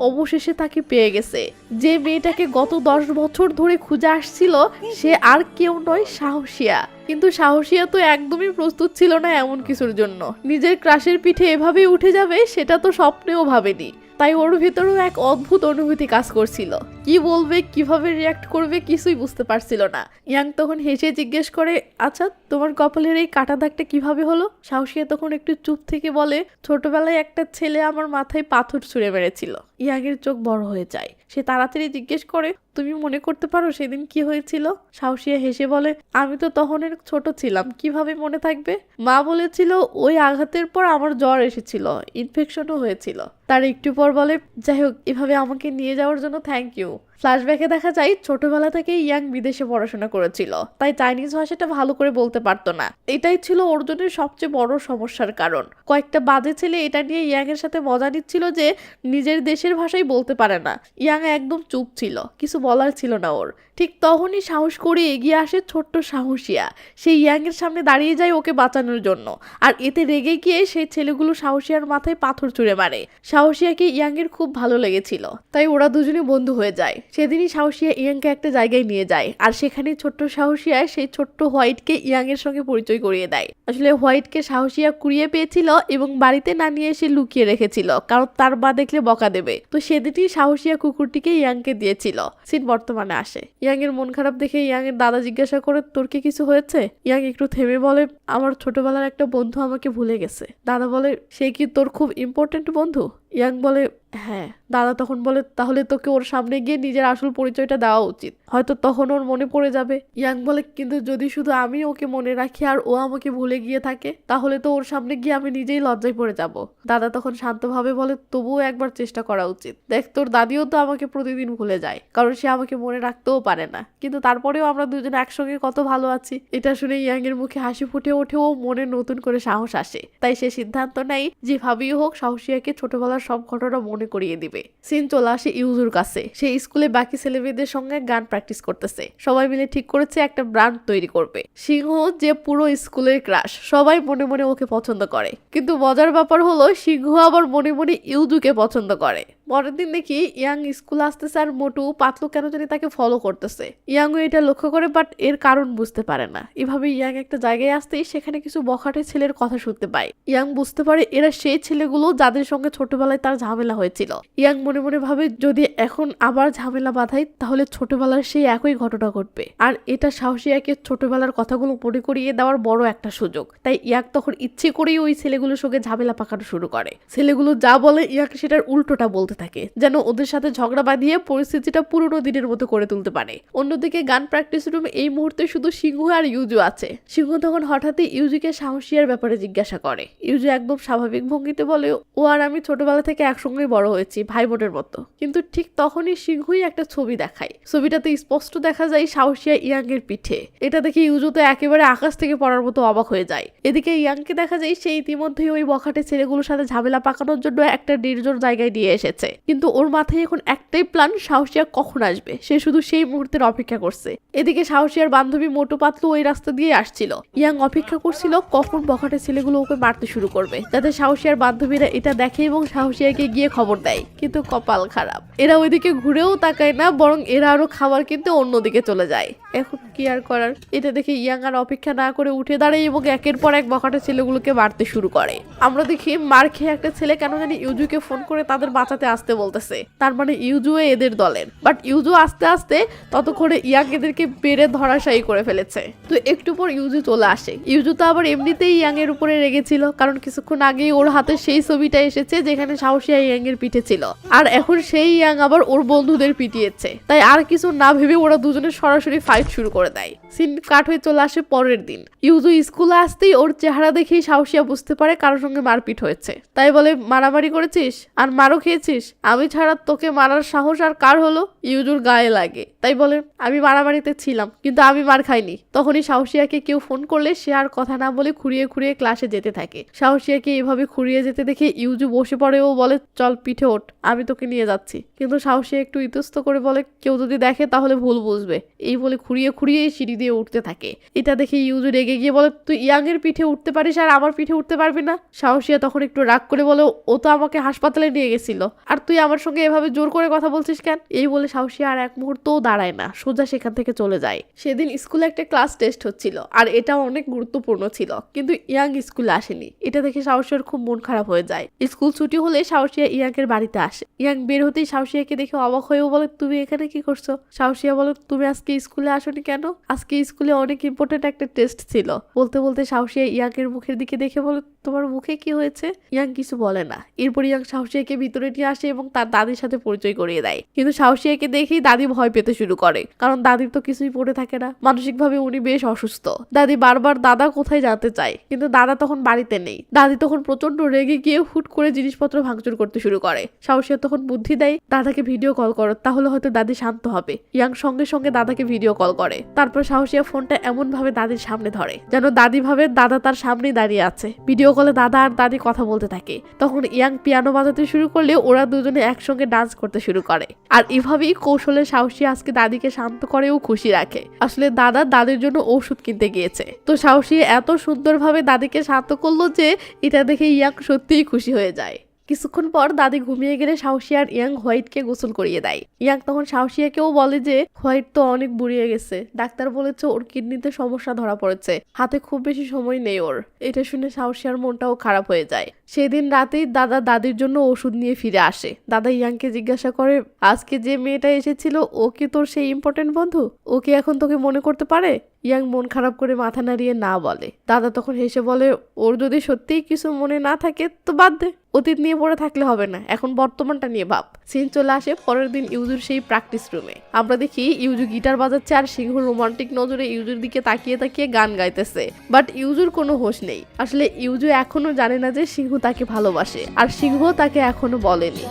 অবশেষে তাকে পেয়ে গেছে। যে মেয়েটাকে গত 10 বছর ধরে খুঁজে আসছিল সে আর কেউ নয়, সাহসিয়া। কিন্তু সাহসিয়া তো একদমই প্রস্তুত ছিল না এমন কিছুর জন্য। নিজের ক্রাশের পিঠে এভাবেই উঠে যাবে সেটা তো স্বপ্নেও ভাবেনি। তাই ওর ভেতরেও এক অদ্ভুত অনুভূতি কাজ করছিল। কি বলবে, কিভাবে রিয়াক্ট করবে কিছুই বুঝতে পারছিল না। ইয়াং তখন হেসে জিজ্ঞেস করে আচ্ছা তোমার কপালের এই কাটা দাগটা কিভাবে হলো? সাহসিয়া তখন একটু চুপ থেকে বলে ছোটবেলায় একটা ছেলে আমার মাথায় পাথর ছুঁড়ে মেরেছিল। ইয়াং এর চোখ বড় হয়ে যায়। সে তাড়াতাড়ি জিজ্ঞেস করে তুমি মনে করতে পারো সেদিন কি হয়েছিল? সাহসিয়া হেসে বলে আমি তো তখন ছোট ছিলাম, কিভাবে মনে থাকবে? মা বলেছিল ওই আঘাতের পর আমার জ্বর এসেছিল, ইনফেকশনও হয়েছিল। তার একটু পর বলে যাই হোক এভাবে আমাকে নিয়ে যাওয়ার জন্য থ্যাংক ইউ। ফ্ল্যাশব্যাকে দেখা যায় ছোটবেলা থেকে ইয়াং বিদেশে পড়াশোনা করেছিল, তাই চাইনিজ ভাষাটা ভালো করে বলতে পারতো না। এটাই ছিল ওর জন্য সবচেয়ে বড় সমস্যার কারণ। কয়েকটা বাজে ছেলে এটা নিয়ে ইয়াং এর সাথে মজা নিচ্ছিল যে নিজের দেশের ভাষাই বলতে পারে না। ইয়াং একদম চুপ ছিল, কিছু বলার ছিল না ওর। ঠিক তখনই সাহস করে এগিয়ে আসে ছোট্ট সাহসিয়া। সেই ইয়াং এর সামনে দাঁড়িয়ে যায় ওকে বাঁচানোর জন্য। আর এতে রেগে গিয়ে সেই ছেলেগুলো সাহসিয়ার মাথায় পাথর ছুঁড়ে মারে। সাহসিয়াকে ইয়াং এর খুব ভালো লেগেছিল, তাই ওরা দুজনে বন্ধু হয়ে যায়। সেদিনই সাহসিয়া ইয়াংকে একটা জায়গায় নিয়ে যায়, আর সেখানে ছোট্ট সাহসিয়া সেই ছোট্ট হোয়াইটকে ইয়াং এর সঙ্গে পরিচয় করিয়ে দেয়। আসলে হোয়াইটকে সাহসিয়া কুড়িয়ে পেয়েছিল এবং বাড়িতে না নিয়ে এসে লুকিয়ে রেখেছিল, কারণ তার মা দেখলে বকা দেবে। তো সেদিনই সাহসিয়া কুকুরটিকে ইয়াংকে দিয়েছিল। সিন বর্তমানে আসে। ইয়াং এর মন খারাপ দেখে ইয়াং এর দাদা জিজ্ঞাসা করে তোর কি কিছু হয়েছে? ইয়াং একটু থেমে বলে আমার ছোটবেলার একটা বন্ধু আমাকে ভুলে গেছে। দাদা বলে সে কি তোর খুব ইম্পর্টেন্ট বন্ধু? ইয়াং বলে হ্যাঁ। দাদা তখন বলে তাহলে তোকে ওর সামনে গিয়ে নিজের আসল পরিচয়টা দেওয়া উচিত, হয়তো তখন ওর মনে পড়ে যাবে। ইয়াং বলে কিন্তু যদি শুধু আমি ওকে মনে রাখি আর ও আমাকে ভুলে গিয়ে থাকে তাহলে তো ওর সামনে গিয়ে আমি নিজেই লজ্জায় পড়ে যাব। দাদা তখন শান্তভাবে বলে তবুও একবার চেষ্টা করা উচিত। দেখ তোর দাদিও তো আমাকে প্রতিদিন ভুলে যায়, কারণ সে আমাকে মনে রাখতেও পারে না, কিন্তু তারপরেও আমরা দুজনে একসঙ্গে কত ভালো আছি। এটা শুনে ইয়াং এর মুখে হাসি ফুটে ওঠে ও মনে নতুন করে সাহস আসে। তাই সে সিদ্ধান্ত নেয় যেভাবেই হোক সাহসিয়াকে ছোটবেলার সব ঘটনা মনে করিয়ে দিবে। সিন চলে আসে ইউজুর কাছে। সে স্কুলে বাকি ছেলেমেয়েদের সঙ্গে গান প্র্যাকটিস করতেছে। সবাই মিলে ঠিক করেছে একটা ব্র্যান্ড তৈরি করবে। সিংহ যে পুরো স্কুলের ক্রাশ, সবাই মনে মনে ওকে পছন্দ করে, কিন্তু মজার ব্যাপার হলো সিংহ আবার মনে মনে ইউজুকে পছন্দ করে। পরের দিন দেখি ইয়াং স্কুল আসতেছে আর মোটু পাতলু কেন জানি তাকে ফলো করতেছে। ইয়াংও এটা লক্ষ্য করে বাট এর কারণ বুঝতে পারে না। এভাবে ইয়াং একটা জায়গায় আসতেই সেখানে কিছু বখাটে ছেলের কথা শুনতে পায়। ইয়াং বুঝতে পারে এরা সেই ছেলেগুলো যাদের সঙ্গে ছোটবেলায় তার ঝামেলা হয়েছিল। ইয়াং মনে মনে ভাবে যদি এখন আবার ঝামেলা বাঁধাই তাহলে ছোটবেলার সেই একই ঘটনা ঘটবে, আর এটা সাহসিয়াকে ছোটবেলার কথাগুলো মনে করিয়ে দেওয়ার বড় একটা সুযোগ। তাই ইয়াং তখন ইচ্ছে করেই ওই ছেলেগুলোর সঙ্গে ঝামেলা পাকানো শুরু করে। ছেলেগুলো যা বলে ইয়াং সেটার উল্টোটা বলতে থাকে, যেন ওদের সাথে ঝগড়া বাঁধিয়ে পরিস্থিতিটা পুরনো দিনের মতো করে তুলতে পারে। অন্যদিকে গান প্র্যাকটিস রুমে এই মুহূর্তে শুধু সিংহ আর ইউজু আছে। সিংহ তখন হঠাৎই ইউজুকে সাহসিয়ার ব্যাপারে জিজ্ঞাসা করে। ইউজু একদম স্বাভাবিক ভঙ্গিতে বলে ও আর আমি ছোটবেলা থেকে একসঙ্গেই বড় হয়েছি, ভাই বোনের মতো। কিন্তু ঠিক তখনই সিংহই একটা ছবি দেখায়। ছবিটাতে স্পষ্ট দেখা যায় সাহসিয়া ইয়াং এর পিঠে। এটা দেখে ইউজু তো একেবারে আকাশ থেকে পড়ার মতো অবাক হয়ে যায়। এদিকে ইয়াংকে দেখা যায় সে ইতিমধ্যেই ওই বখাটে ছেলেগুলোর সাথে ঝামেলা পাকানোর জন্য একটা নির্জন জায়গায় নিয়ে এসেছে। কিন্তু ওর মাথায় এখন একটাই প্ল্যান, সাহসিয়া কখন আসবে সে শুধু সেই মুহূর্তের অপেক্ষা করছে। এদিকে সাহসিয়ার বান্ধবী মোটু পাতলু ওই রাস্তা দিয়ে আসছিল। ইয়াং অপেক্ষা করছিল কখন বখাটে ছেলেগুলো ওকে মারতে শুরু করবে, যাতে সাহসিয়ার বান্ধবীরা এটা দেখে এবং সাহসিয়াকে গিয়ে খবর দেয়। কিন্তু কপাল খারাপ, এরা ওইদিকে ঘুরেও তাকায় না, বরং এরা আরো খাবার কিনতে অন্যদিকে চলে যায়। এখন কি আর করার, এটা দেখে ইয়াং আর অপেক্ষা না করে উঠে দাঁড়ায় এবং একের পর এক বখাটে ছেলেগুলোকে মারতে শুরু করে। আমরা দেখি মার খেয়ে একটা ছেলে কেন জানি ইউজুকে ফোন করে তাদের বাঁচাতে আসতে বলতেছে। তার মানে ইউজু এদের দলের, বাট ইউজু আস্তে আস্তে ততক্ষণে ইয়াং এদেরকে বেড়ে ধরাশায়ী করে ফেলেছে। তো একটু পর ইউজু চলে আসে। ইউজু তো আবার এমনিতেই ইয়াং এর উপরে রেগেছিল, কারণ কিছুক্ষণ আগেই ওর হাতে সেই ছবিটা এসেছে যেখানে সাহসিয়া ইয়াং এর পিঠে ছিল, আর এখন সেই ইয়াং আবার ওর বন্ধুদের পিটিয়েছে। তাই আর কিছু না ভেবে ওরা দুজনে সরাসরি ফাইট শুরু করে দেয়। সিন কাট হয়ে চলে আসে পরের দিন। ইউজু স্কুলে আসতেই ওর চেহারা দেখেই সাহসিয়া বুঝতে পারে কারোর সঙ্গে মারপিট হয়েছে। তাই বলে মারামারি করেছিস আর মারও খেয়েছিস, আমি ছাড়া তোকে মারার সাহস আর কার হলো? ইউজুর গায়ে লাগে। তাই বলে আমি মারামারিতে ছিলাম কিন্তু আমি মার খাইনি। তখনই সাহসিয়াকে কেউ ফোন করলে সে আর কথা না বলে খুঁড়িয়ে খুঁড়িয়ে ক্লাসে যেতে থাকে। সাহসিয়াকে এভাবে খুঁড়িয়ে যেতে দেখে ইউজু বসে পড়ে ও বলে চল পিঠে ওঠ, আমি তোকে নিয়ে যাচ্ছি। কিন্তু সাহসিয়া একটু ইতস্ত করে বলে কেউ যদি দেখে তাহলে ভুল বুঝবে। এই বলে খুঁড়িয়ে খুঁড়িয়ে সিঁড়ি দিয়ে উঠতে থাকে। এটা দেখে ইউজু রেগে গিয়ে বলে তুই ইয়াং এর পিঠে উঠতে পারিস আর আমার পিঠে উঠতে পারবি না? সাহসিয়া তখন একটু রাগ করে বলে ও তো আমাকে হাসপাতালে নিয়ে গেছিল, আর তুই আমার সঙ্গে এভাবে জোর করে কথা বলছিস কেন? এই বলে সাহসিয়া আর এক মুহূর্তও দাঁড়ায় না, সোজা সেখান থেকে চলে যায়। সেদিন স্কুলে একটা ক্লাস টেস্ট হচ্ছিল আর এটা অনেক গুরুত্বপূর্ণ ছিল, কিন্তু ইয়াং স্কুলে আসেনি। এটা দেখে সাহসিয়ার খুব মন খারাপ হয়ে যায়। স্কুল ছুটি হলে সাহসিয়া ইয়াং এর বাড়িতে আসে। ইয়াং বের হতেই সাহসিয়াকে দেখে অবাক হয়েও বলে তুমি এখানে কি করছো? সাহসিয়া বলে তুমি আজকে স্কুলে আসোনি কেন? আজকে স্কুলে অনেক ইম্পর্টেন্ট একটা টেস্ট ছিল। বলতে বলতে সাহসিয়া ইয়াং এর মুখের দিকে দেখে বলে তোমার মুখে কি হয়েছে? ইয়াং কিছু বলে না। এরপর ইয়াং সাহসিয়াকে ভিতরে নিয়ে আসে এবং তার দাদির সাথে পরিচয় করিয়ে দেয়। কিন্তু সাহসিয়াকে দেখেই দাদি ভয় পেতে শুরু করে, কারণ দাদির তো কিছুই পড়ে থাকে না। মানসিকভাবে উনি বেশ অসুস্থ। দাদি বারবার দাদা কোথায় জানতে চায়, কিন্তু দাদা তখন বাড়িতে নেই। দাদি তখন প্রচন্ড রেগে গিয়ে হুট করে জিনিসপত্র ভাঙচুর করতে শুরু করে। সাহসিয়া তখন বুদ্ধি দেয় দাদাকে ভিডিও কল করো, তাহলে হয়তো দাদি শান্ত হবে। ইয়াং সঙ্গে সঙ্গে দাদাকে ভিডিও কল করে। তারপর সাহসিয়া ফোনটা এমন ভাবে দাদির সামনে ধরে যেন দাদি ভাবে দাদা তার সামনেই দাঁড়িয়ে আছে। ভিডিও কলে দাদা আর দাদি কথা বলতে থাকে। তখন ইয়াং পিয়ানো বাজাতে শুরু করলে ওরা দুজনে একসঙ্গে ডান্স করতে শুরু করে। আর এভাবেই কৌশলে সাহসিয়া আজকে দাদিকে শান্ত করে ও খুশি রাখে। আসলে দাদা দাদির জন্য ওষুধ কিনতে গিয়েছে। তো সাহসিয়া এত সুন্দরভাবে দাদিকে শান্ত করলো যে এটা দেখে ইয়াং সত্যিই খুশি হয়ে যায়। কিছুক্ষণ পর দাদি ঘুমিয়ে গেলে সাহসিয়া আর ইয়াং হোয়াইটকে গোসল করিয়ে দেয়। ইয়াং তখন সাহসিয়াকেও বলে যে হোয়াইট তো অনেক বুড়িয়ে গেছে, ডাক্তার বলেছে ওর কিডনিতে সমস্যা ধরা পড়েছে, হাতে খুব বেশি সময় নেই ওর। এটা শুনে সাহসিয়ার মনটাও খারাপ হয়ে যায়। সেদিন রাতেই দাদা দাদির জন্য ওষুধ নিয়ে ফিরে আসে। দাদা ইয়াংকে জিজ্ঞাসা করে, আজকে যে মেয়েটা এসেছিল ও কি তোর সেই ইম্পর্টেন্ট বন্ধু? ও কি এখন তোকে মনে করতে পারে? ইয়াং মন খারাপ করে মাথা নাড়িয়ে না বলে। দাদা তখন হেসে বলে, ওর যদি সত্যিই কিছু মনে না থাকে তো বাদ দে, অতীত নিয়ে পড়ে থাকলে হবে না, এখন বর্তমানটা নিয়ে ভাব। সিন চলে আসে পরের দিন ইউজুর সেই প্র্যাকটিস রুমে। আমরা দেখি ইউজু গিটার বাজাচ্ছে আর সিংহ রোমান্টিক নজরে ইউজুর দিকে তাকিয়ে তাকিয়ে গান গাইতেছে। বাট ইউজুর কোনো হোশ নেই। আসলে ইউজু এখনো জানে না যে সিংহ তাকে ভালোবাসে, আর সিংহ তাকে এখনো বলেনি।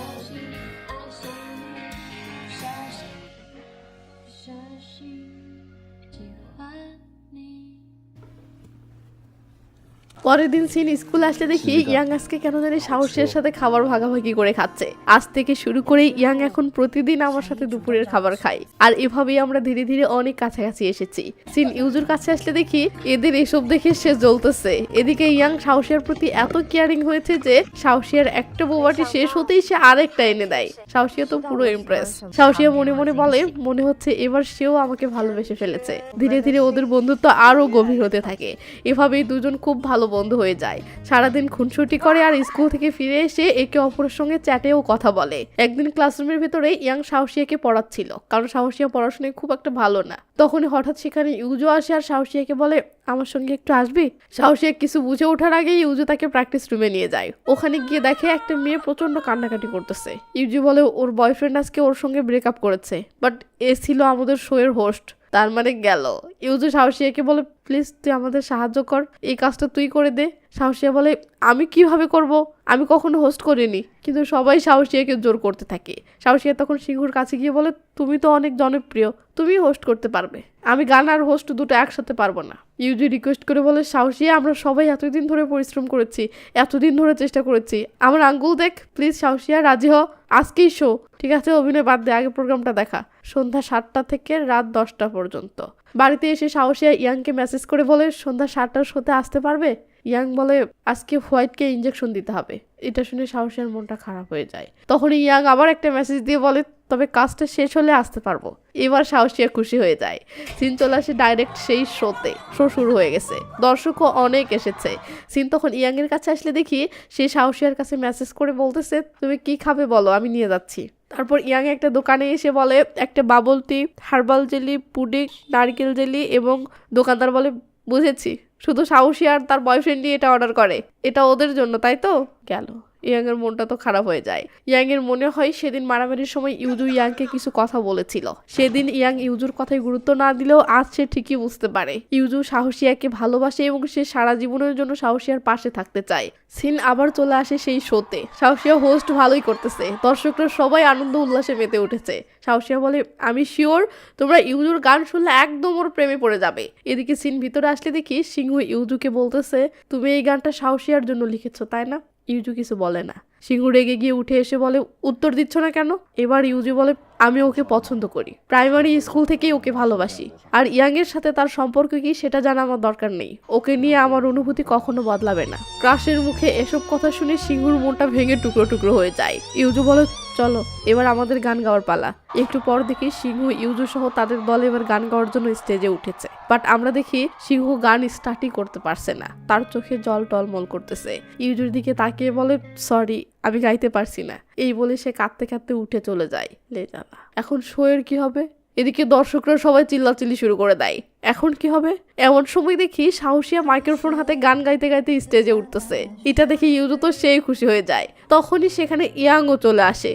পরের দিন সিন স্কুল আসলে দেখি ইয়াং আজকে কেন জানি সাহসের সাথে খাবার ভাগাভাগি করে খাচ্ছে। আজ থেকে শুরু করে ইয়াং এখন প্রতিদিন আমার সাথে দুপুরের খাবার খায়, আর এভাবেই আমরা ধীরে ধীরে অনেক কাছাকাছি এসেছি। সিন ইউজুর কাছে আসলে দেখি এদের এসব দেখে সে জ্বলতেছে। এদিকে ইয়াং সাহসিয়ার প্রতি এত কেয়ারিং হয়েছে যে সাহসিয়ার একটা বোবাটি শেষ হতেই সে আরেকটা এনে দেয়। সাহসিয়া তো পুরো ইমপ্রেস। সাহসিয়া মনে মনে বলে, মনে হচ্ছে এবার সেও আমাকে ভালোবেসে ফেলেছে। ধীরে ধীরে ওদের বন্ধুত্ব আরো গভীর হতে থাকে। এভাবেই দুজন খুব ভালো বন্ধু হয়ে যায়। সারাদিন খুনসুটি করে আর স্কুল থেকে ফিরে এসে একে অপরের সঙ্গে চ্যাটেও কথা বলে। একদিন ক্লাসরুমের ভেতরে ইয়াং সাহসিয়াকে পড়াচ্ছিল, কারণ সাহসিয়া পড়াশোনায় খুব একটা ভালো না। তখনই হঠাৎ সেখানে ইউজু আসে আর সাহসিয়াকে বলে, আমার সঙ্গে একটু আসবি? সাহসিয়া কিছু বুঝে ওঠার আগেই ইউজু তাকে প্র্যাকটিস রুমে নিয়ে যায়। ওখানে গিয়ে দেখে একটা মেয়ে প্রচন্ড কান্নাকাটি করতেছে। ইউজু বলে ওর বয়ফ্রেন্ড আজকে ওর সঙ্গে ব্রেকআপ করেছে, বাট এ ছিল আমাদের শো এর হোস্ট, তার মানে গেল। ইউজু সাহসিয়াকে বলে, প্লিজ তুই আমাদের সাহায্য কর, এই কাজটা তুই করে দে। সাহসিয়া বলে, আমি কিভাবে করব? আমি কখনো হোস্ট করিনি। কিন্তু সবাই সাহসিয়াকে জোর করতে থাকে। সাহসিয়া তখন সিংহুর কাছে গিয়ে বলে, তুমি তো অনেক জনপ্রিয়, তুমি হোস্ট করতে পারবে, আমি গান আর হোস্ট দুটো একসাথে পারবো না। ইউজি রিকোয়েস্ট করে বলে, সাহসিয়া আমরা সবাই এতদিন ধরে পরিশ্রম করেছি, এতদিন ধরে চেষ্টা করেছি, আমার আঙ্গুল দেখ, প্লিজ সাহসিয়া রাজি হ, আজকেই শো। ঠিক আছে, অভিনয় বাদ দে, আগে প্রোগ্রামটা দেখা। সন্ধ্যা 7টা থেকে রাত 10টা পর্যন্ত। বাড়িতে এসে সাহসিয়া ইয়াংকে মেসেজ করে বলে, সন্ধ্যা 7টার শোতে আসতে পারবে? ইয়াং বলে, আজকে হোয়াইটকে ইঞ্জেকশন দিতে হবে। এটা শুনে সাহসিয়ার মনটা খারাপ হয়ে যায়। তখনই ইয়াং আবার একটা মেসেজ দিয়ে বলে, তবে কাজটা শেষ হলে আসতে পারবো। এবার সাহসিয়া খুশি হয়ে যায়। সিন চলে আসে ডাইরেক্ট সেই শোতে। শো শুরু হয়ে গেছে, দর্শকও অনেক এসেছে। সিন তখন ইয়াং এর কাছে আসলে দেখি সে সাহসিয়ার কাছে মেসেজ করে বলতেছে, তুমি কি খাবে বলো, আমি নিয়ে যাচ্ছি। তারপর ইয়াং একটা দোকানে এসে বলে, একটা বাবল টি, হার্বাল জেলি, পুডিং, নারকেল জেলি, এবং দোকানদার বলে, বুঝেছি, শুধু সাহসিয়া আর তার বয়ফ্রেন্ডই এটা অর্ডার করে, এটা ওদের জন্য, তাই তো? গেল। ইয়াং এর মনটা তো খারাপ হয়ে যায়। ইয়াং এর মনে হয় সেদিন মারামারির সময় ইউজু ইয়াংকে কিছু কথা বলেছিল। সেদিন ইয়াং ইউজুর কথায় গুরুত্ব না দিলেও আজ সে ঠিকই বুঝতে পারে ইউজু সাহসিয়াকে ভালোবাসে এবং সে সারা জীবনের জন্য সাহসিয়ার পাশে থাকতে চায়। সিন আবার চলে আসে সেই শোতে। সাহসিয়া হোস্ট ভালোই করতেছে, দর্শকরা সবাই আনন্দ উল্লাসে মেতে উঠেছে। সাহসিয়া বলে, আমি শিওর তোমরা ইউজুর গান শুনলে একদম ওর প্রেমে পড়ে যাবে। এদিকে সিন ভিতরে আসলে দেখি সিংহ ইউজুকে বলতেছে, তুমি এই গানটা সাহসিয়ার জন্য লিখেছো তাই না? ইউজু কিছু বলে না। সিংহ রেগে গিয়ে উঠে এসে বলে, উত্তর দিচ্ছ না কেন? এবার ইউজু বলে, আমি ওকে পছন্দ করি, প্রাইমারি স্কুল থেকেই ওকে ভালোবাসি, আর ইয়াং এর সাথে তার সম্পর্ক কি সেটা জানা আমার দরকার নেই, ওকে নিয়ে আমার অনুভূতি কখনো বদলাবে না। ক্রাশের মুখে এসব কথা শুনে সিংহুর মনটা ভেঙে টুকরো টুকরো হয়ে যায়। ইউজু বলে, চলো এবার আমাদের গান গাওয়ার পালা। একটু পর দেখি সিংহ ইউজু সহ তাদের দল এবার গান গাওয়ার জন্য স্টেজে উঠেছে। বাট আমরা দেখি সিংহ গান স্টার্টই করতে পারছে না, তার চোখে জল টলমল করতেছে। ইউজুর দিকে তাকিয়ে বলে, সরি আমি গাইতে পারছি না। এই বলে সে কাঁদতে কাঁদতে উঠে চলে যায়। লে জ্বালা, এখন শো এর কি হবে? এদিকে দর্শকরা সবাই চিল্লাচিল্লি শুরু করে দেয়, এখন কি হবে? এমন সময় দেখি সাহসিয়া মাইক্রোফোন হাতে গান গাইতে গাইতে স্টেজে উঠতেছে। এটা দেখে ইউজু তো সেই খুশি হয়ে যায়। তখনই সেখানে ইয়াংও চলে আসে।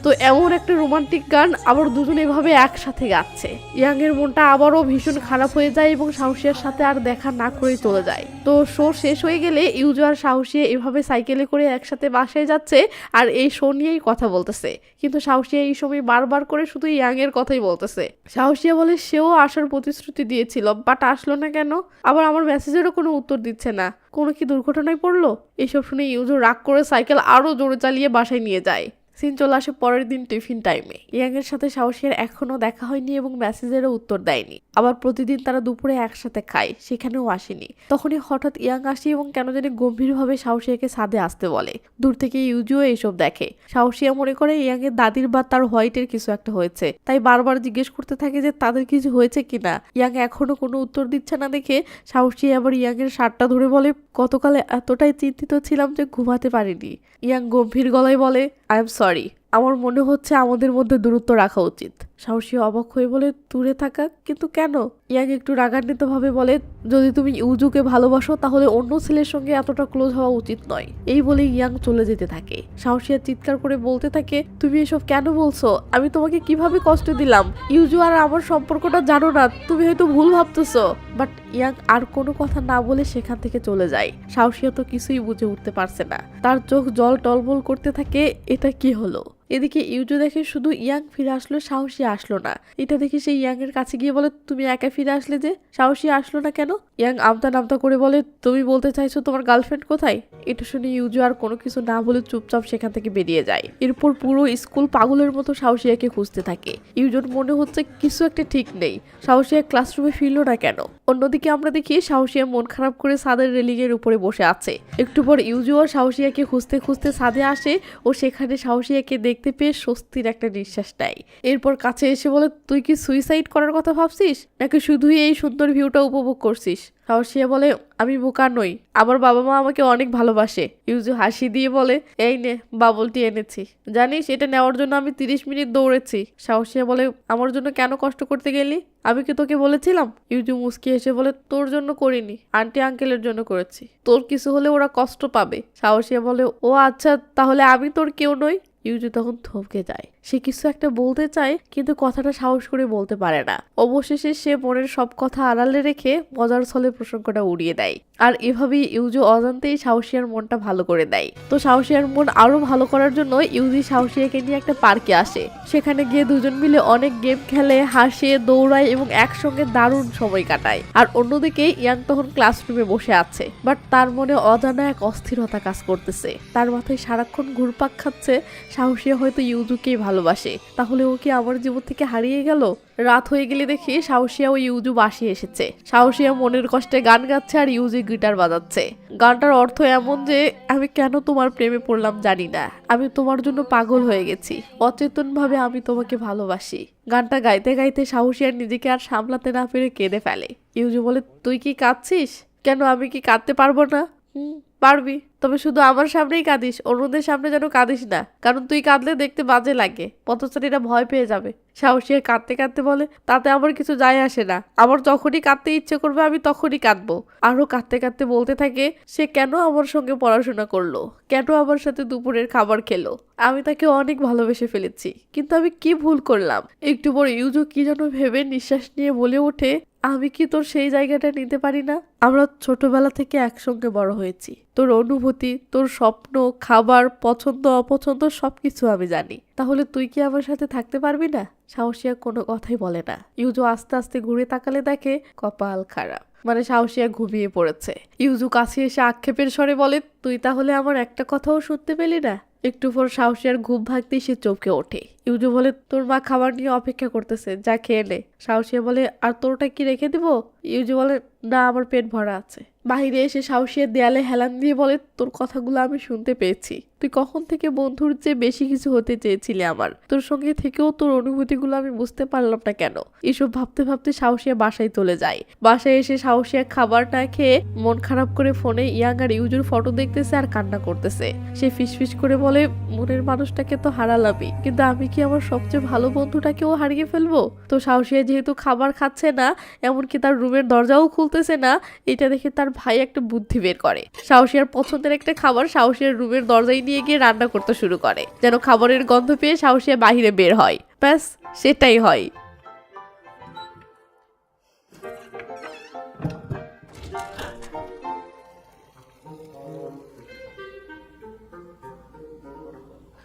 তো এমন একটা রোমান্টিক গান আবার দুজন এভাবে একসাথে গাচ্ছে। ইয়াং এর মনটা আবারও ভীষণ খারাপ হয়ে যায় এবং সাহসিয়ার সাথে আর দেখা না করেই চলে যায়। তো শো শেষ হয়ে গেলে ইউজু আর সাহসিয়া এভাবে সাইকেলে করে একসাথে বাসায় যাচ্ছে আর এই শো নিয়েই কথা বলতেছে। কিন্তু সাহসিয়া এই সময় বারবার করে শুধু ইয়াং এর কথাই বলতেছে। সাহসিয়া বলে সেও আসার প্রতিশ্রুতি দিয়েছিল, বাট আসলো না কেন? আবার আমার মেসেজেরও কোনো উত্তর দিচ্ছে না, কোনো কি দুর্ঘটনায় পড়লো? এইসব শুনে ইউজু রাগ করে সাইকেল আরো জোরে চালিয়ে বাসায় নিয়ে যায়। সিন চলে আসে পরের দিন টিফিন টাইমে। ইয়াং এর সাথে সাহসিয়ার এখনো দেখা হয়নি এবং মেসেজেরও উত্তর দেয়নি। আবার প্রতিদিন তারা দুপুরে একসাথে খায়, সেখানেও আসেনি। তখনই হঠাৎ ইয়াং আসে এবং কেন জানি গম্ভীরভাবে সাহসিয়াকে ছাদে আসতে বলে। দূর থেকে ইউজিও এইসব দেখে। সাহসিয়া মনে করে ইয়াং এর দাদির বা তার হোয়াইটের কিছু একটা হয়েছে, তাই বারবার জিজ্ঞেস করতে থাকে যে তাদের কিছু হয়েছে কিনা। ইয়াং এখনো কোনো উত্তর দিচ্ছে না দেখে সাহসিয়া আবার ইয়াং এর শার্টটা ধরে বলে, গতকালে এতটাই চিন্তিত ছিলাম যে ঘুমাতে পারিনি। ইয়াং গম্ভীর গলায় বলে, আই এম সরি, আমার মনে হচ্ছে আমাদের মধ্যে দূরত্ব রাখা উচিত। সাহসী অবাক হয়ে বলে, দূরে থাকা? কিন্তু কেন? ইয়াং একটু রাগান্বিত ভাবে বলে, যদি তুমি ইউজুকে ভালোবাসো তাহলে অন্য ছেলের সঙ্গে এতটা ক্লোজ হওয়া উচিত নয়। এই বলে ইয়াং চলে যেতে থাকে। সাহসিয়া চিৎকার করে বলতে থাকে, তুমি এসব কেন বলছো? আমি তোমাকে কিভাবে কষ্ট দিলাম? ইউজু আর আমার সম্পর্কটা জানো না, তুমি হয়তো ভুল ভাবতেছো। বাট ইয়াং আর কোনো কথা না বলে সেখান থেকে চলে যায়। সাহসিয়া তো কিছুই বুঝে উঠতে পারছে না, তার চোখ জল টলমল করতে থাকে, এটা কি হলো? এদিকে ইউজু দেখে শুধু ইয়াং ফিরে আসলো, সাহসী আসলো না। এটা দেখে সে ইয়াং এর কাছে গিয়ে বলে, তুমি একা ফিরে আসলে যে, সাহসী আসলো না কেন? ইয়াং আমতা নামতা করে বলে, তুমি বলতে চাইছো তোমার গার্লফ্রেন্ড কোথায়? এটা শুনে ইউজু আর কোনো কিছু না বলে চুপচাপ সেখান থেকে বেরিয়ে যায়। এরপর পুরো স্কুল পাগলের মতো সাহসিয়াকে খুঁজতে থাকে। ইউজুর মনে হচ্ছে কিছু একটা ঠিক নেই। সাহসিয়া ক্লাসরুমে ফিরল না কেন? অন্যদিকে আমরা দেখি সাহসিয়া মন খারাপ করে ছাদের রেলিং এর উপরে বসে আছে। একটু পর ইউজু আর সাহসিয়াকে খুঁজতে খুঁজতে ছাদে আসে ও সেখানে সাহসিয়াকে দেখতে পেয়ে স্বস্তির একটা নিঃশ্বাস নেয়। এরপর কাছে এসে বলে, তুই কি সুইসাইড করার কথা ভাবছিস নাকি শুধুই এই সুন্দর ভিউটা উপভোগ করছিস? সাহসিয়া বলে, আমি বোকা নই, আমার বাবা মা আমাকে অনেক ভালোবাসে। ইউজু হাসি দিয়ে বলে, এই নে বাবলটি এনেছি, জানিস এটা নেওয়ার জন্য আমি 30 মিনিট দৌড়েছি। সাহসিয়া বলে, আমার জন্য কেন কষ্ট করতে গেলি? আমি কি তোকে বলেছিলাম? ইউজু মুস্কি এসে বলে, তোর জন্য করিনি, আন্টি আঙ্কেলের জন্য করেছি। তোর কিছু হলে ওরা কষ্ট পাবে। সাহসিয়া বলে, ও আচ্ছা, তাহলে আমি তোর কেউ নই? ইউজু তখন থমকে যায়। সে কিছু একটা বলতে চায় কিন্তু কথাটা সাহস করে বলতে পারে না। অবশেষে সে মনের সব কথা আড়ালে রেখে মজার ছলে প্রসঙ্গটা উড়িয়ে দেয়। আর এভাবেই ইউজু অজান্তেই সাহসিয়ার মনটা ভালো করে দেয়। তো সাহসিয়ার মন আরো ভালো করার জন্য ইউজি সাহসিয়াকে নিয়ে একটা পার্কে আসে। সেখানে গিয়ে দুজন মিলে অনেক গেম খেলে, হাসে, দৌড়ায় এবং একসঙ্গে দারুণ সময় কাটায়। আর অন্যদিকে ইয়াং তখন ক্লাসরুমে বসে আছে, বাট তার মনে অজানা এক অস্থিরতা কাজ করতেছে। তার মাথায় সারাক্ষণ ঘুরপাক খাচ্ছে সাহসিয়া হয়তো ইউজুকেই ভালোবাসে, তাহলে ও কি আমার জীবন থেকে হারিয়ে গেল? রাত হয়ে গেলে দেখি সাহসিয়া ও ইউজু বাসি এসেছে। সাহসিয়া মনের কষ্টে গান গাচ্ছে আর ইউজু গিটার বাজাচ্ছে। গানটার অর্থ এমন যে, আমি কেন তোমার প্রেমে পড়লাম জানি না, আমি তোমার জন্য পাগল হয়ে গেছি, অচেতন ভাবে আমি তোমাকে ভালোবাসি। গানটা গাইতে গাইতে সাহসিয়ার নিজেকে আর সামলাতে না পেরে কেঁদে ফেলে। ইউজু বলে, তুই কি কাঁদছিস কেন? আমি কি কাঁদতে পারবো না? পারবি, তবে শুধু আমার সামনেই কাঁদিস, অন্যদের সামনে যেন কাঁদিস না, কারণ তুই কাঁদলে দেখতে বাজে লাগে, পথচারীরা ভয় পেয়ে যাবে। সাহসিয়া কাঁদতে কাঁদতে বলে, তাতে আমার কিছু যায় আসে না, আমার যখনই কাঁদতে ইচ্ছে করবে আমি তখনই কাঁদবো। আরো কাঁদতে কাঁদতে বলতে থাকে, সে কেন আমার সঙ্গে পড়াশোনা করলো, কেন আমার সাথে দুপুরের খাবার খেলো, আমি তাকে অনেক ভালোবেসে ফেলেছি, কিন্তু আমি কি ভুল করলাম? একটু পর ইউজু কি যেন ভেবে নিঃশ্বাস নিয়ে বলে ওঠে, আমি কি তোর সেই জায়গাটা নিতে পারি না? আমরা ছোটবেলা থেকে একসঙ্গে বড় হয়েছি, তোর অনুভূতি, তোর স্বপ্ন, খাবার, পছন্দ অপছন্দ সবকিছু আমি জানি, তাহলে তুই কি আমার সাথে থাকতে পারবি না? সাহসিয়া কোনো কথাই বলে না। ইউজু আস্তে আস্তে ঘুরে তাকালে দেখে কপাল খারাপ, মানে সাহসিয়া ঘুমিয়ে পড়েছে। ইউজু কাছে এসে আক্ষেপের স্বরে বলে, তুই তাহলে আমার একটা কথাও শুনতে পেলি না? একটু পর সাহসিয়ার ঘুম ভাগতেই সে চমকে ওঠে। ইউজু বলে, তোর মা খাবার নিয়ে অপেক্ষা করতেছে, যা খেয়ে নে। সাহসিয়া বলে, আর তোরটা কি রেখে দিব? ইউজু বলে, না, আমার পেট ভরা আছে। বাহিরে এসে সাহসিয়ার দেয়ালে হেলান দিয়ে বলে, তোর কথাগুলো আমি শুনতে পেয়েছি, তুই কখন থেকে বন্ধুর চেয়ে বেশি কিছু হতে চেয়েছিলি আমার, তোর সঙ্গে থেকেও তোর অনুভূতিগুলো আমি বুঝতে পারলাম না কেন? এসব ভাবতে ভাবতে সাহসিয়া বাসায় চলে যায়। বাসায় এসে সাহসিয়া খাবার না খেয়ে মন খারাপ করে ফোনে ইয়াং আর ইউজুর ফটো দেখতেছে আর কান্না করতেছে। সে ফিসফিস করে বলে, মনের মানুষটাকে তো হারালামই, কিন্তু আমি কি আমার সবচেয়ে ভালো বন্ধুটাকেও হারিয়ে ফেলবো? তো সাহসিয়া যেহেতু খাবার খাচ্ছে না, এমনকি তার রুমের দরজাও খুলতেছে না, এটা দেখে তার ভাই একটা বুদ্ধি বের করে। সাহসিয়ার পছন্দের একটা খাবার সাহসিয়ার রুমের দরজায় নিয়ে গিয়ে রান্না করতে শুরু করে, যেন খাবারের গন্ধ পেয়ে সাহসিয়া বাহিরে বের হয়। ব্যাস, সেটাই হয়।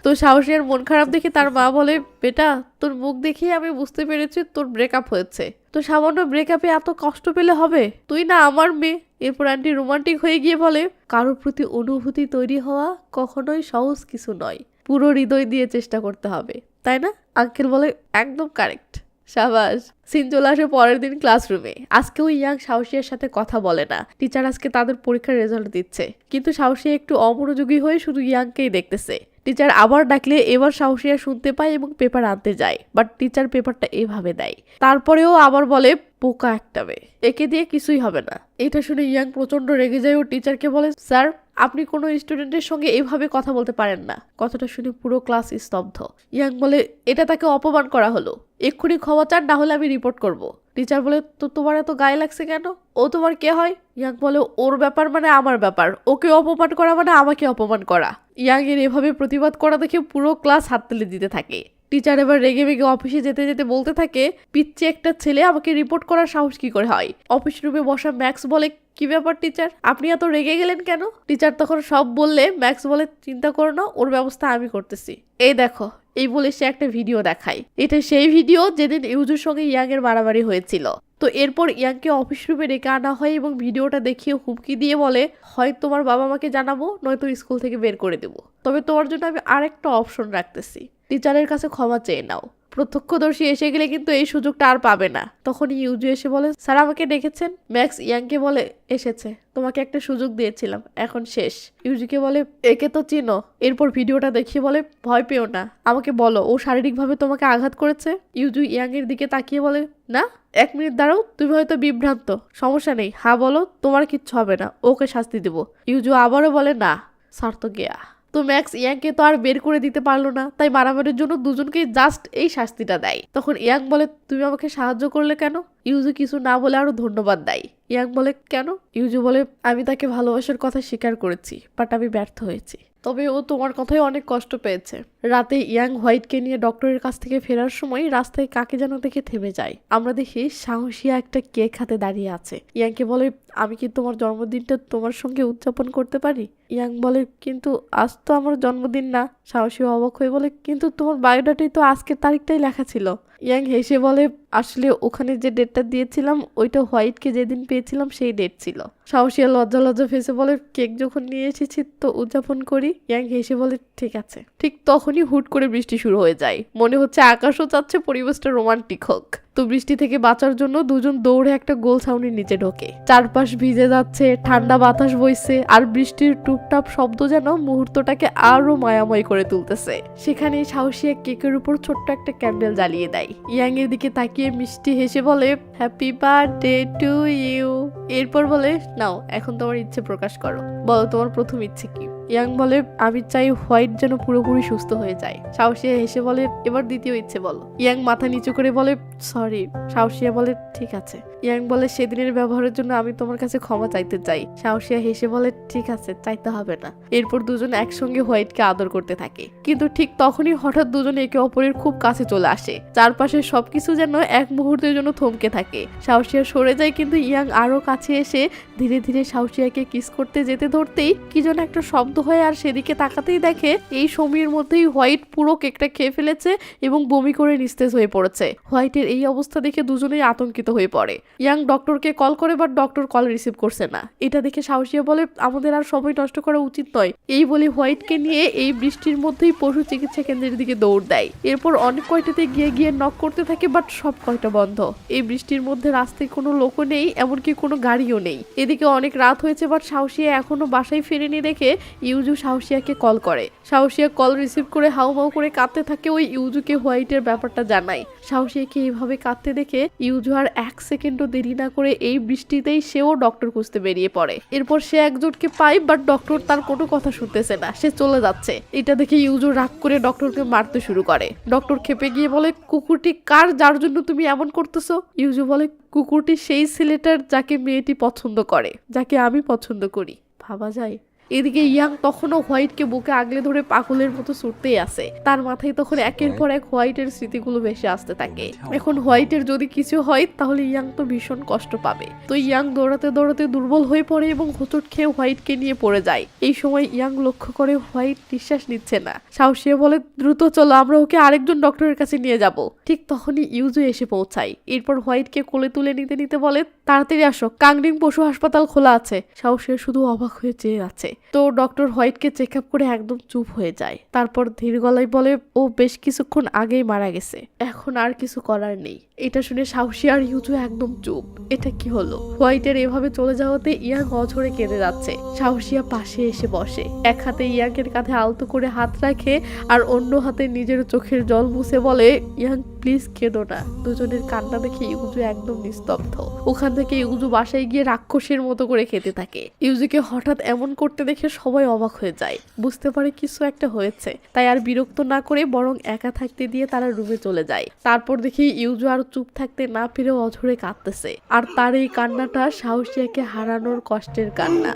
তো সাহসিয়ার মন খারাপ দেখে তার মা বলে, বেটা, তোর মুখ দেখেই আমি বুঝতে পেরেছি তোর ব্রেকআপ হয়েছে, তো সামান্য ব্রেকআপে এত কষ্ট পেলে হবে? তুই না আমার মেয়ে। এরপর আন্টি রোমান্টিক হয়ে গিয়ে বলে, কারোর প্রতি অনুভূতি তৈরি হওয়া কখনোই সহজ কিছু নয়, পুরো হৃদয় দিয়ে চেষ্টা করতে হবে, তাই না? আঙ্কেল বলে একদম কারেক্ট, সাবাস। সিন চলে আসে পরের দিন ক্লাসরুমে। আজকেও ইয়াং সাহসিয়ার সাথে কথা বলে না। টিচার আজকে তাদের পরীক্ষার রেজাল্ট দিচ্ছে, কিন্তু সাহসিয়া একটু অমনোযোগী হয়ে শুধু ইয়াংকেই দেখতেছে। টিচার আবার ডাকলে এবার সাহসিয়া শুনতে পায় এবং পেপার আনতে যায়, বাট টিচার পেপারটা এভাবে দেয়। তারপরেও আবার বলে পোকা একটা মেয়ে, একে দিয়ে কিছুই হবে না। এটা শুনে ইয়াং প্রচন্ড রেগে যায় ও টিচারকে বলে, স্যার আপনি কোনো স্টুডেন্টের সঙ্গে এভাবে কথা বলতে পারেন না। কথাটা শুনে পুরো ক্লাস স্তব্ধ। ইয়াং বলে, এটা তাকে অপমান করা হলো, এক্ষুনি ক্ষমা চান, না হলে আমি রিপোর্ট করব। টিচার বলে, তো তোমার এত গায়ে লাগছে কেন? ও তোমার কে হয়? ইয়াং বলে, ওর ব্যাপার মানে আমার ব্যাপার, ওকে অপমান করা মানে আমাকে অপমান করা। ইয়াং এর এভাবে প্রতিবাদ করা দেখে পুরো ক্লাস হাততালি দিতে থাকে। টিচার এবার রেগে মেগে অফিসে যেতে যেতে বলতে থাকে, পিচ্ছি একটা ছেলে, আমাকে রিপোর্ট করার সাহস কি করে হয়? অফিস রুমে বসা ম্যাক্স বলে, কি ব্যাপার টিচার, আপনি এত রেগে গেলেন কেন? টিচার তখন সব বললে ম্যাক্স বলে, চিন্তা করো না, ওর ব্যবস্থা আমি করতেছি। এই দেখো, এই বলে সে একটা ভিডিও দেখায়। এটা সেই ভিডিও যেদিন ইউজুর সঙ্গে ইয়াং এর মারামারি হয়েছিল। তো এরপর ইয়াংকে অফিস রুমে ডেকে আনা হয় এবং ভিডিওটা দেখিয়ে হুমকি দিয়ে বলে, হয় তোমার বাবা মাকে জানাবো, নয়তো স্কুল থেকে বের করে দেবো, তবে তোমার জন্য আমি আরেকটা অপশন রাখতেছি, টিচারের কাছে ক্ষমা চেয়ে নাও। প্রত্যক্ষদর্শী এসে গেলে কিন্তু এই সুযোগটা আর পাবে না। তখন ইউজু এসে বলে, স্যার আমাকে ডেকেছেন? ম্যাক্স ইয়াংকে বলে, এসেছে, তোমাকে একটা সুযোগ দিয়েছিলাম, এখন শেষ। ইউজুকে বলে, একে তো চিনো। এরপর ভিডিওটা দেখিয়ে বলে, ভয় পেও না, আমাকে বলো ও শারীরিকভাবে তোমাকে আঘাত করেছে? ইউজু ইয়াং এর দিকে তাকিয়ে বলে, না। 1 মিনিট দাঁড়াও, তুমি হয়তো বিভ্রান্ত, সমস্যা নেই, হ্যাঁ বলো, তোমার কিচ্ছু হবে না, ওকে শাস্তি দেবো। ইউজু আবারও বলে, না, স্যার তো গেয়া। তো ম্যাক্স ইয়াংকে তো আর বের করে দিতে পারলো না, তাই মারামারির জন্য দুজনকেই জাস্ট এই শাস্তিটা দেয়। তখন ইয়াং বলে, তুমি আমাকে সাহায্য করলে কেন? ইউজু কিছু না বলে আরো ধন্যবাদ দেয়। ইয়াং বলে, কেন? ইউজু বলে, আমি তাকে ভালোবাসার কথা স্বীকার করেছি, বাট আমি ব্যর্থ হয়েছি, তবে ও তোমার কথাই অনেক কষ্ট পেয়েছে। রাতে ইয়াং হোয়াইটকে নিয়ে ডক্টরের কাছ থেকে ফেরার সময় রাস্তায় কাকে যেন দেখে থেমে যায়। আমরা দেখি সাহসিয়া একটা কেক হাতে দাঁড়িয়ে আছে। ইয়াংকে বলে, আমি কি তোমার জন্মদিনটা তোমার সঙ্গে উদযাপন করতে পারি? ইয়াং বলে, কিন্তু আজ তো আমার জন্মদিন না। সাহসিয়া অবাক হয়ে বলে, কিন্তু তোমার বায়োডাটাই তো আজকের তারিখটাই লেখা ছিল। ইয়াং হেসে বলে, আসলে ওখানে যে ডেটটা দিয়েছিলাম ওইটা হোয়াইটকে যেদিন পেয়েছিলাম সেই ডেট ছিল। সাহসিয়া লজ্জা লজ্জা ফেসে বলে, কেক যখন নিয়ে এসেছি তো উদযাপন করি। ইয়াং হেসে বলে, ঠিক আছে। ঠিক তখনই হুট করে বৃষ্টি শুরু হয়ে যায়। মনে হচ্ছে আকাশও চাচ্ছে পরিবেশটা রোমান্টিক হোক। তো বৃষ্টি থেকে বাঁচার জন্য দুজন দৌড়ে একটা গোল ছাউনির নিচে ঢোকে। চারপাশ ভিজে যাচ্ছে, ঠান্ডা বাতাস বইছে, আর বৃষ্টির টুপটাপ শব্দ যেন মুহূর্তটাকে আরো মায়াময় করে তুলতেছে। সেখানে সাহসিয়া কেকের উপর ছোট্ট একটা ক্যান্ডেল জ্বালিয়ে দেয়। ইয়াং এর দিকে তাকিয়ে মিষ্টি হেসে বলে, হ্যাপি বার্থডে টু ইউ। এরপর বলে, নাও এখন তোমার ইচ্ছে প্রকাশ করো, বলো তোমার প্রথম ইচ্ছে কি? ইয়াং বলে, আমি চাই হোয়াইট যেন পুরোপুরি সুস্থ হয়ে যায়। সাহসিয়া হেসে বলে, এবার দ্বিতীয় ইচ্ছে বলো। ইয়াং মাথা নিচু করে বলে, সরি। সাহসিয়া বলে, ঠিক আছে। ইয়াং বলে, সেদিনের ব্যবহারের জন্য আমি তোমার কাছে ক্ষমা চাইতে চাই। সাহসিয়া হেসে বলে, ঠিক আছে, চাইতে হবে না। এরপর দুজন একসঙ্গে হোয়াইটকে আদর করতে থাকে। কিন্তু ঠিক তখনই হঠাৎ দুজন একে অপরের খুব কাছে চলে আসে। চারপাশে সবকিছু যেন এক মুহূর্তের জন্য থমকে থাকে। সাহসিয়া সরে যায়, কিন্তু ইয়াং আরো কাছে এসে ধীরে ধীরে সাহসিয়াকে কিস করতে যেতে ধরতেই কি যেন একটা শব্দ হয়, আর সেদিকে তাকাতেই দেখে এই সময়ের মধ্যেই হোয়াইট পুরো কেকটা খেয়ে ফেলেছে এবং বমি করে নিস্তেজ হয়ে পড়েছে। হোয়াইটের এই অবস্থা দেখে দুজনেই আতঙ্কিত হয়ে পড়ে। ইয়াং ডক্টরকে কল করে, বাট ডক্টর কল রিসিভ করছে না। এটা দেখে সাহসিয়া বলে, আমাদের আর সময় নষ্ট করা উচিত নয়। এই বলে হোয়াইটকে নিয়ে এই বৃষ্টির মধ্যেই পশু চিকিৎসা কেন্দ্রের দিকে দৌড় দেয়। এরপর অনেক কয়টাতে গিয়ে গিয়ে নক করতে থাকে, বাট সব কয়টা বন্ধ। এই বৃষ্টির মধ্যে রাস্তায় কোনো লোকও নেই, এমনকি কোনো গাড়িও নেই। এদিকে অনেক রাত হয়েছে, বাট সাহসিয়া এখনো বাসায় ফেরেনি দেখে ইউজু সাহসিয়াকে কল করে। সাহসিয়া কল রিসিভ করে হাউমাউ করে কাঁদতে থাকে। ওই ইউজুকে হোয়াইটের ব্যাপারটা জানায়। সাহসিয়াকে এইভাবে কাঁদতে দেখে ইউজু আর 1 সেকেন্ডও দেরি না করে এই বৃষ্টিতেই সেও ডক্টর খুঁজতে বেরিয়ে পড়ে। এরপর সে একজনকে পায়, বাট ডক্টর তার কোনো কথা শুনতেছে না, সে চলে যাচ্ছে। এটা দেখে ইউজু রাগ করে ডক্টরকে মারতে শুরু করে। ডক্টর খেপে গিয়ে বলে, কুকুরটি কার, যার জন্য তুমি এমন করতেছো? ইউজু বলে, কুকুরটি সেই ছেলেটার যাকে মেয়েটি পছন্দ করে, যাকে আমি পছন্দ করি। ভাবা যায়। এদিকে ইয়াং তখনও হোয়াইটকে বুকে আগলে ধরে পাগলের মতো ছুটতেই আছে। তার মাথায় তখন একের পর এক হোয়াইটের স্মৃতিগুলো ভেসে আসতে থাকে। এখন হোয়াইটের যদি কিছু হয় তাহলে ইয়াং তো ভীষণ কষ্ট পাবে। তো ইয়াং দৌড়াতে দৌড়াতে দুর্বল হয়ে পড়ে এবং হোঁচট খেয়ে হোয়াইটকে নিয়ে পড়ে যায়। এই সময় ইয়াং লক্ষ্য করে হোয়াইট নিঃশ্বাস নিচ্ছে না। সাহসিয়া বলে, দ্রুত চলো, আমরা ওকে আরেকজন ডক্টরের কাছে নিয়ে যাব। ঠিক তখনই ইউজু এসে পৌঁছায়। এরপর হোয়াইটকে কোলে তুলে নিতে নিতে বলে, তাড়াতাড়ি আসো, কাংরিং পশু হাসপাতাল খোলা আছে। সাহসিয়া শুধু অবাক হয়ে চেয়ে আছে। তো ডক্টর হোয়াইটকে চেক আপ করে একদম চুপ হয়ে যায়। তারপর ধীর গলায় বলে, ও বেশ কিছুক্ষণ আগেই মারা গেছে, এখন আর কিছু করার নেই। এটা শুনে সাহসিয়া আর ইউজু একদম চুপ। এটা কি হলো? হোয়াইটের এভাবে চলে যাওয়াতে ইয়াং অঝরে কেঁদে যাচ্ছে। সাহসিয়া পাশে এসে বসে, এক হাতে ইয়াংয়ের কাঁধে আলতো করে হাত রাখে আর অন্য হাতে নিজের চোখের জল মুছে বলে, ইয়াং প্লিজ কেঁদো না। দুজনের কান্না দেখে ইউজু একদম নিস্তব্ধ। ওখান থেকে ইউজু বাসায় গিয়ে রাক্ষসের মতো করে খেতে থাকে। ইউজুকে হঠাৎ এমন করতে দেখে সবাই অবাক হয়ে যায়, বুঝতে পারে কিছু একটা হয়েছে। তাই আর বিরক্ত না করে বরং একা থাকতে দিয়ে তারা রুমে চলে যায়। তারপর দেখি ইউজু আর চুপ থাকতে না পেরে অঝরে কাঁদতেছে। আর তার এই কান্নাটা সাহসিয়াকে হারানোর কষ্টের কান্না।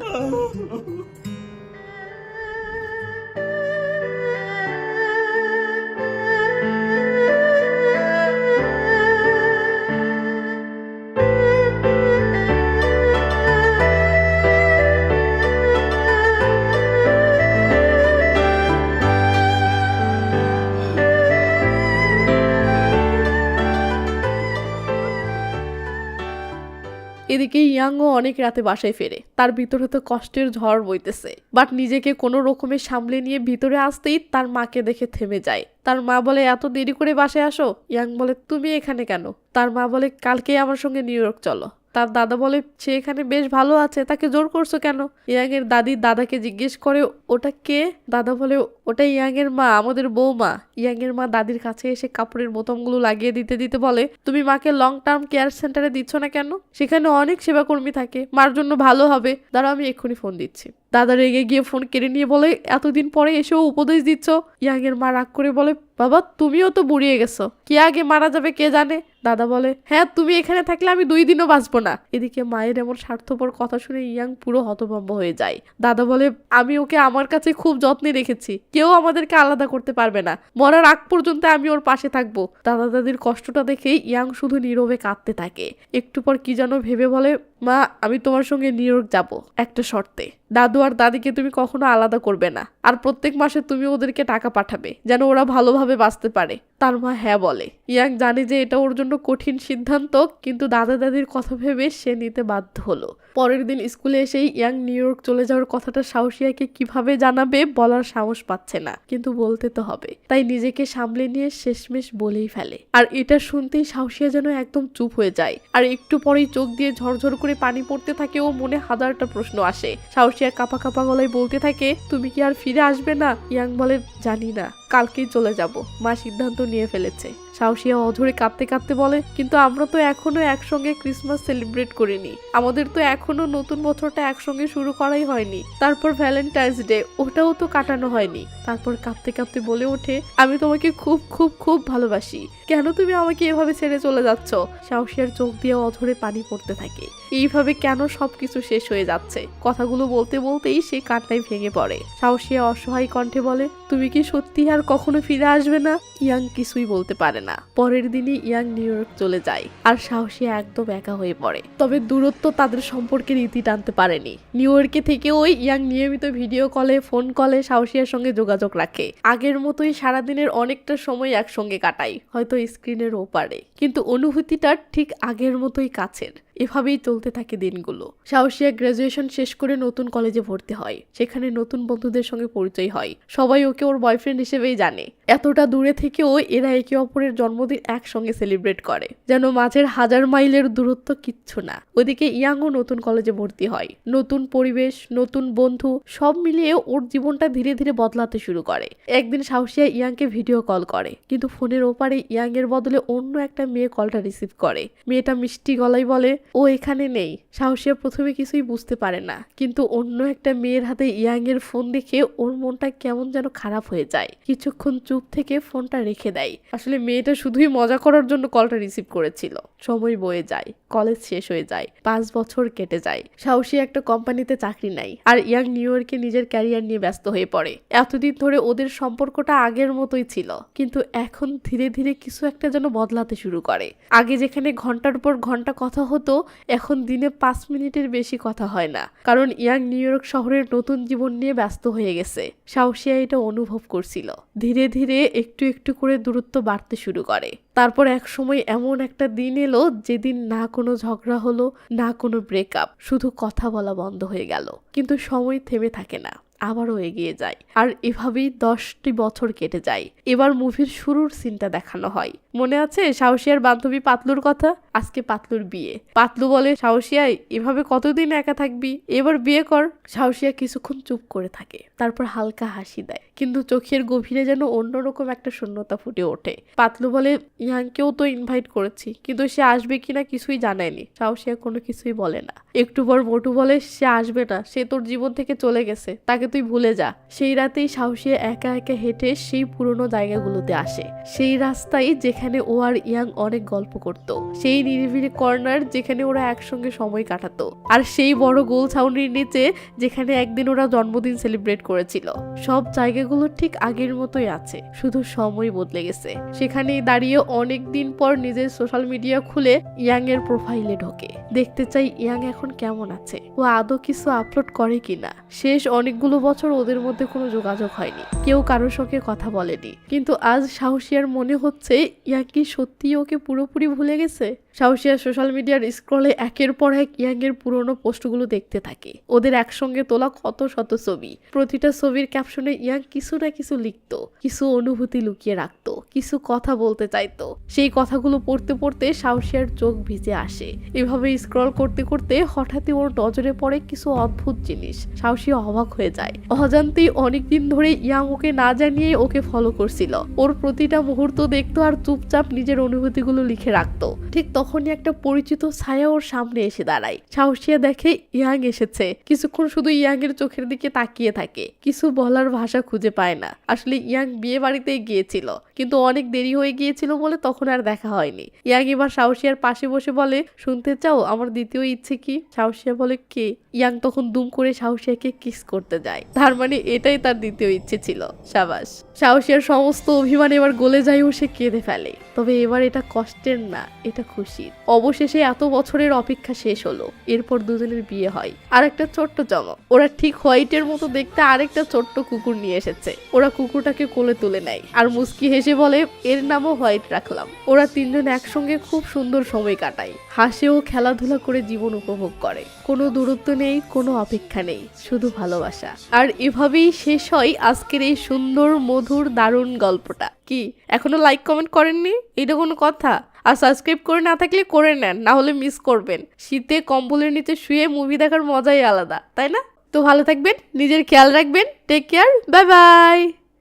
এদিকে ইয়াংও অনেক রাতে বাসায় ফেরে। তার ভিতরে তো কষ্টের ঝড় বইতেছে, বাট নিজেকে কোনো রকমে সামলে নিয়ে ভিতরে আসতেই তার মাকে দেখে থেমে যায়। তার মা বলে, এত দেরি করে বাসায় আসো? ইয়াং বলে, তুমি এখানে কেন? তার মা বলে, কালকে আমার সঙ্গে নিউ ইয়র্ক চলো। তার দাদা বলে, সে এখানে বেশ ভালো আছে, তাকে জোর করছো কেন? ইয়াং এর দাদি দাদাকে জিজ্ঞেস করে, ওটা কে? দাদা বলে, ওটা ইয়াং এর মা, আমাদের বৌমা। ইয়াং এর মা দাদির কাছে এসে কাপড়ের বোতামগুলো লাগিয়ে দিতে দিতে বলে, তুমি মাকে লং টার্ম কেয়ার সেন্টারে দিচ্ছ না কেন? সেখানে অনেক সেবাকর্মী থাকে, মার জন্য ভালো হবে। দাঁড়াও, আমি এক্ষুনি ফোন দিচ্ছি। দাদা রেগে গিয়ে ফোন কেড়ে নিয়ে বলে, এতদিন পরে এসেও উপদেশ দিচ্ছ? ইয়াং এর মা রাগ করে বলে, বাবা তুমিও তো বুড়িয়ে গেছো, কে আগে মারা যাবে কে জানে। দাদা বলে, হ্যাঁ তুমি এখানে থাকলে আমি 2 দিনও বাঁচবো না। এদিকে মায়ের এমন স্বার্থপর কথা শুনে ইয়াং পুরো হতভম্ব হয়ে যায়। দাদা বলে, আমি ওকে আমার কাছে খুব যত্নে রেখেছি, কেউ আমাদেরকে আলাদা করতে পারবে না, মরার আগ পর্যন্ত আমি ওর পাশে থাকবো। দাদা দাদির কষ্টটা দেখে ইয়াং শুধু নীরবে কাঁদতে থাকে। একটু পর কি যেন ভেবে বলে, মা আমি তোমার সঙ্গে নিউ ইয়র্ক যাবো, একটা শর্তে। দাদু আর দাদিকে তুমি কখনো আলাদা করবে না, আর প্রত্যেক মাসে তুমি ওদেরকে টাকা পাঠাবে যেন ওরা ভালোভাবে বাঁচতে পারে। তার মা হ্যাঁ বলে। ইয়াং জানে যে এটা ওর জন্য কঠিন সিদ্ধান্ত, কিন্তু দাদা দাদির কথা ভেবে সে নিতে বাধ্য হলো। পরের দিন স্কুলে এসেই ইয়াং নিউ ইয়র্ক চলে যাওয়ার কথাটা সাহসিয়াকে কিভাবে জানাবে বলার সাহস পাচ্ছে না, কিন্তু বলতে তো হবে। তাই নিজেকে সামলে নিয়ে শেষমেশ বলেই ফেলে। আর এটা শুনতেই সাহসিয়া যেন একদম চুপ হয়ে যায়। আর একটু পরেই চোখ দিয়ে ঝরঝর করে পানি পড়তে থাকে ও মনে হাজারটা প্রশ্ন আসে। সাহসিয়া কাঁপা কাঁপা গলায় বলতে থাকে, তুমি কি আর ফিরে আসবে না? ইয়াং বলে, জানি না, কালকেই চলে যাব, মা সিদ্ধান্ত নিয়ে ফেলেছে। সাহসিয়া অঝরে কাঁদতে কাঁদতে বলে, কিন্তু আমরা তো এখনো একসঙ্গে ক্রিসমাস সেলিব্রেট করিনি, আমাদের তো এখনো নতুন বছরটা একসঙ্গে শুরু করাই হয়নি, তারপর ভ্যালেন্টাইন্স ডে ওটাও তো কাটানো হয়নি। তারপর কাঁদতে কাঁদতে বলে ওঠে, আমি তোমাকে খুব খুব খুব ভালোবাসি, কেন তুমি আমাকে এভাবে ছেড়ে চলে যাচ্ছ? সাহসিয়ার চোখ দিয়ে অঝরে পানি পড়তে থাকে। এইভাবে কেন সবকিছু শেষ হয়ে যাচ্ছে? কথাগুলো বলতে বলতেই সে কান্নায় ভেঙে পড়ে। সাহসিয়া অসহায় কণ্ঠে বলে, তুমি কি সত্যি আর কখনো ফিরে আসবে না? ইয়াং কিছুই বলতে পারে না। পরের দিনই ইয়াং নিউ ইয়র্ক চলে যায় আর সাহসিয়া একদম একা হয়ে পড়ে। তবে দূরত্ব তাদের সম্পর্কের ইতি টানতে পারেনি। নিউ ইয়র্কে থেকে ওই ইয়াং নিয়মিত ভিডিও কলে ফোন কলে সাহসিয়ার সঙ্গে যোগাযোগ রাখে। আগের মতোই সারাদিনের অনেকটা সময় একসঙ্গে কাটায়, হয়তো স্ক্রিনের ওপারে, কিন্তু অনুভূতিটা ঠিক আগের মতোই কাছের। এভাবেই চলতে থাকে দিনগুলো। সাহসিয়া গ্রাজুয়েশন শেষ করে নতুন কলেজে ভর্তি হয়। সেখানে নতুন বন্ধুদের সঙ্গে পরিচয় হয়। সবাই ওকে ওর বয়ফ্রেন্ড হিসেবেই জানে। এতটা দূরে থেকেও এরা একে অপরের জন্মদিন একসঙ্গে সেলিব্রেট করে, যেন মাঝের 1000 মাইলের দূরত্ব কিচ্ছু না। ওদিকে ইয়াংও নতুন কলেজে ভর্তি হয়। নতুন পরিবেশ, নতুন বন্ধু, সব মিলিয়ে ওর জীবনটা ধীরে ধীরে বদলাতে শুরু করে। একদিন সাহসিয়া ইয়াংকে ভিডিও কল করে, কিন্তু ফোনের ওপারে ইয়াং এর বদলে অন্য একটা মেয়ে কলটা রিসিভ করে। মেয়েটা মিষ্টি গলায় বলে, ও এখানে নেই। সাহসিয়া প্রথমে কিছুই বুঝতে পারে না, কিন্তু অন্য একটা মেয়ের হাতে ইয়াং এর ফোন দেখে ওর মনটা কেমন যেন খারাপ হয়ে যায়। কিছুক্ষণ চুপ থেকে ফোনটা রেখে দেয়। আসলে মেয়েটা শুধুই মজা করার জন্য কলটা রিসিভ করেছিল। সময় বয়ে যায়, কলেজ শেষ হয়ে যায়, 5 বছর কেটে যায়। সাহসিয়া একটা কোম্পানিতে চাকরি নেয় আর ইয়াং নিউ ইয়র্কে নিজের ক্যারিয়ার নিয়ে ব্যস্ত হয়ে পড়ে। এতদিন ধরে ওদের সম্পর্কটা আগের মতোই ছিল, কিন্তু এখন ধীরে ধীরে কিছু একটা যেন বদলাতে শুরু করে। আগে যেখানে ঘন্টার পর ঘন্টা কথা হতো, কিন্তু এখন দিনে 5 মিনিটের বেশি কথা হয় না, কারণ ইয়াং নিউ ইয়র্ক শহরের নতুন জীবন নিয়ে ব্যস্ত হয়ে গেছে। সাহসিয়া এটা অনুভব করছিল। ধীরে ধীরে একটু একটু করে দূরত্ব বাড়তে শুরু করে। তারপর এক সময় এমন একটা দিন এলো যেদিন না কোনো ঝগড়া হলো, না কোনো ব্রেকআপ, শুধু কথা বলা বন্ধ হয়ে গেল। কিন্তু সময় থেমে থাকে না, আবারও এগিয়ে যায়। আর এভাবেই 10টি বছর কেটে যায়। এবার মুভির শুরুর সিনটা দেখানো হয়। মনে আছে সাহসিয়ার বান্ধবী পাতলুর কথা? আজকে পাতলুর বিয়ে। পাতলু বলে, সাহসিয়াই এভাবে কতদিন একা থাকবি, এবার বিয়ে কর। সাহসিয়া কিছুক্ষণ চুপ করে থাকে, তারপর হালকা হাসি দেয়, কিন্তু চোখের গভীরে যেন অন্যরকম একটা শূন্যতা ফুটে ওঠে। পাতলু বলে, ইয়াংকেও তো ইনভাইট করেছি, কিন্তু সে আসবে কিনা কিছুই জানায়নি। সাহসিয়া কোনো কিছুই বলে না। একটু পর মোটু বলে, সে আসবে না, সে তোর জীবন থেকে চলে গেছে, তাকে তুই ভুলে যা। সেই রাতেই সাহসিয়া একা একা হেঁটে সেই পুরনো জায়গাগুলোতে আসে, সেই রাস্তায় যেখানে ও আর ইয়াং অনেক গল্প করত, সেই নিরিবিলি কর্নার যেখানে ওরা একসঙ্গে সময় কাটাতো, আর সেই বড় গোল ছাউনির নিচে যেখানে একদিন ওরা জন্মদিন সেলিব্রেট করেছিল। সব জায়গাগুলো ঠিক আগের মতোই আছে, শুধু সময় বদলে গেছে। সেখানেই দাঁড়িয়ে অনেক দিন পর নিজের সোশ্যাল মিডিয়া খুলে ইয়াং এর প্রোফাইলে ঢোকে, দেখতে চাই ইয়াং এখন কেমন আছে, ও আদৌ কিছু আপলোড করে কিনা। শেষ অনেকগুলো বছর ওদের মধ্যে কোনো যোগাযোগ হয়নি, কেউ কারোর সঙ্গে কথা বলেনি। কিন্তু আজ সাহসিয়ার মনে হচ্ছে ইয়াং কি সত্যি ওকে পুরোপুরি ভুলে গেছে। সাহসিয়া সোশ্যাল মিডিয়ার স্ক্রলে একের পর এক ইয়াং এর পুরনো পোস্টগুলো দেখতে থাকে। ওদের একসঙ্গে তোলা কত শত ছবি, প্রতিটা ছবির ক্যাপশনে ইয়াং কিছু না কিছু লিখতো, কিছু অনুভূতি লুকিয়ে রাখতো, কিছু কথা বলতে চাইতো। সেই কথাগুলো পড়তে পড়তে সাহসিয়ার চোখ ভিজে আসে। এভাবে স্ক্রল করতে করতে হঠাৎই ওর নজরে পড়ে কিছু অদ্ভুত জিনিস। সাহসিয়া অবাক হয়ে যায়। অজান্তেই অনেকদিন ধরে ইয়াং ওকে না জানিয়ে ওকে ফলো করছিল, ওর প্রতিটা মুহূর্ত দেখতো আর চুপচাপ নিজের অনুভূতিগুলো লিখে রাখতো। ঠিক তখনই একটা পরিচিত ছায়া ওর সামনে এসে দাঁড়ায়। সাহসিয়া দেখে ইয়াং এসেছে। কিছুক্ষণ শুধু ইয়াং এর চোখের দিকে তাকিয়ে থাকে, কিছু বলার ভাষা খুঁজে পায় না। আসলে ইয়াং বিয়ে বাড়িতেই গিয়েছিল, কিন্তু অনেক দেরি হয়ে গিয়েছিল বলে তখন আর দেখা হয়নি। ইয়াং এবার সাহসিয়ার পাশে বসে বলে, শুনতে চাও আমার দ্বিতীয় ইচ্ছে কি? সাহসিয়া বলে, কে? ইয়াং তখন দুম করে সাহসিয়াকে কিস করতে যায়। তার মানে এটাই তার দ্বিতীয় ইচ্ছে ছিল। সাবাস। সাহসিয়ার সমস্ত অভিমান এবার গলে যায় ও সে কেঁদে ফেলে। তবে এবার এটা কষ্টের না, এটা খুশির। অবশেষে এত বছরের অপেক্ষা শেষ হলো। এরপর দুজনের বিয়ে হয়। আর একটা ছোট্ট চমক, ওরা ঠিক হোয়াইটের মতো দেখতে আরেকটা ছোট্ট কুকুর নিয়ে এসেছে। ওরা কুকুরটাকে কোলে তুলে নেয় আর মুস্কি হেসে বলে, এর নামও হোয়াইট রাখলাম। ওরা তিনজন একসঙ্গে খুব সুন্দর সময় কাটায়, হাসে ও খেলাধুলা করে জীবন উপভোগ করে। কোনো দূরত্ব নেই, কোনো অপেক্ষা নেই, শুধু ভালোবাসা। আর এভাবেই শেষ হয় আজকের এই সুন্দর মধুর দারুণ গল্পটা। কি এখনো লাইক কমেন্ট করেননি? এটা কোনো কথা? আর সাবস্ক্রাইব করে না থাকলে করে নেন, না হলে মিস করবেন। শীতে কম্বলের নিচে শুয়ে মুভি দেখার মজাই আলাদা, তাই না? তো ভালো থাকবেন, নিজের খেয়াল রাখবেন। Take care, bye by.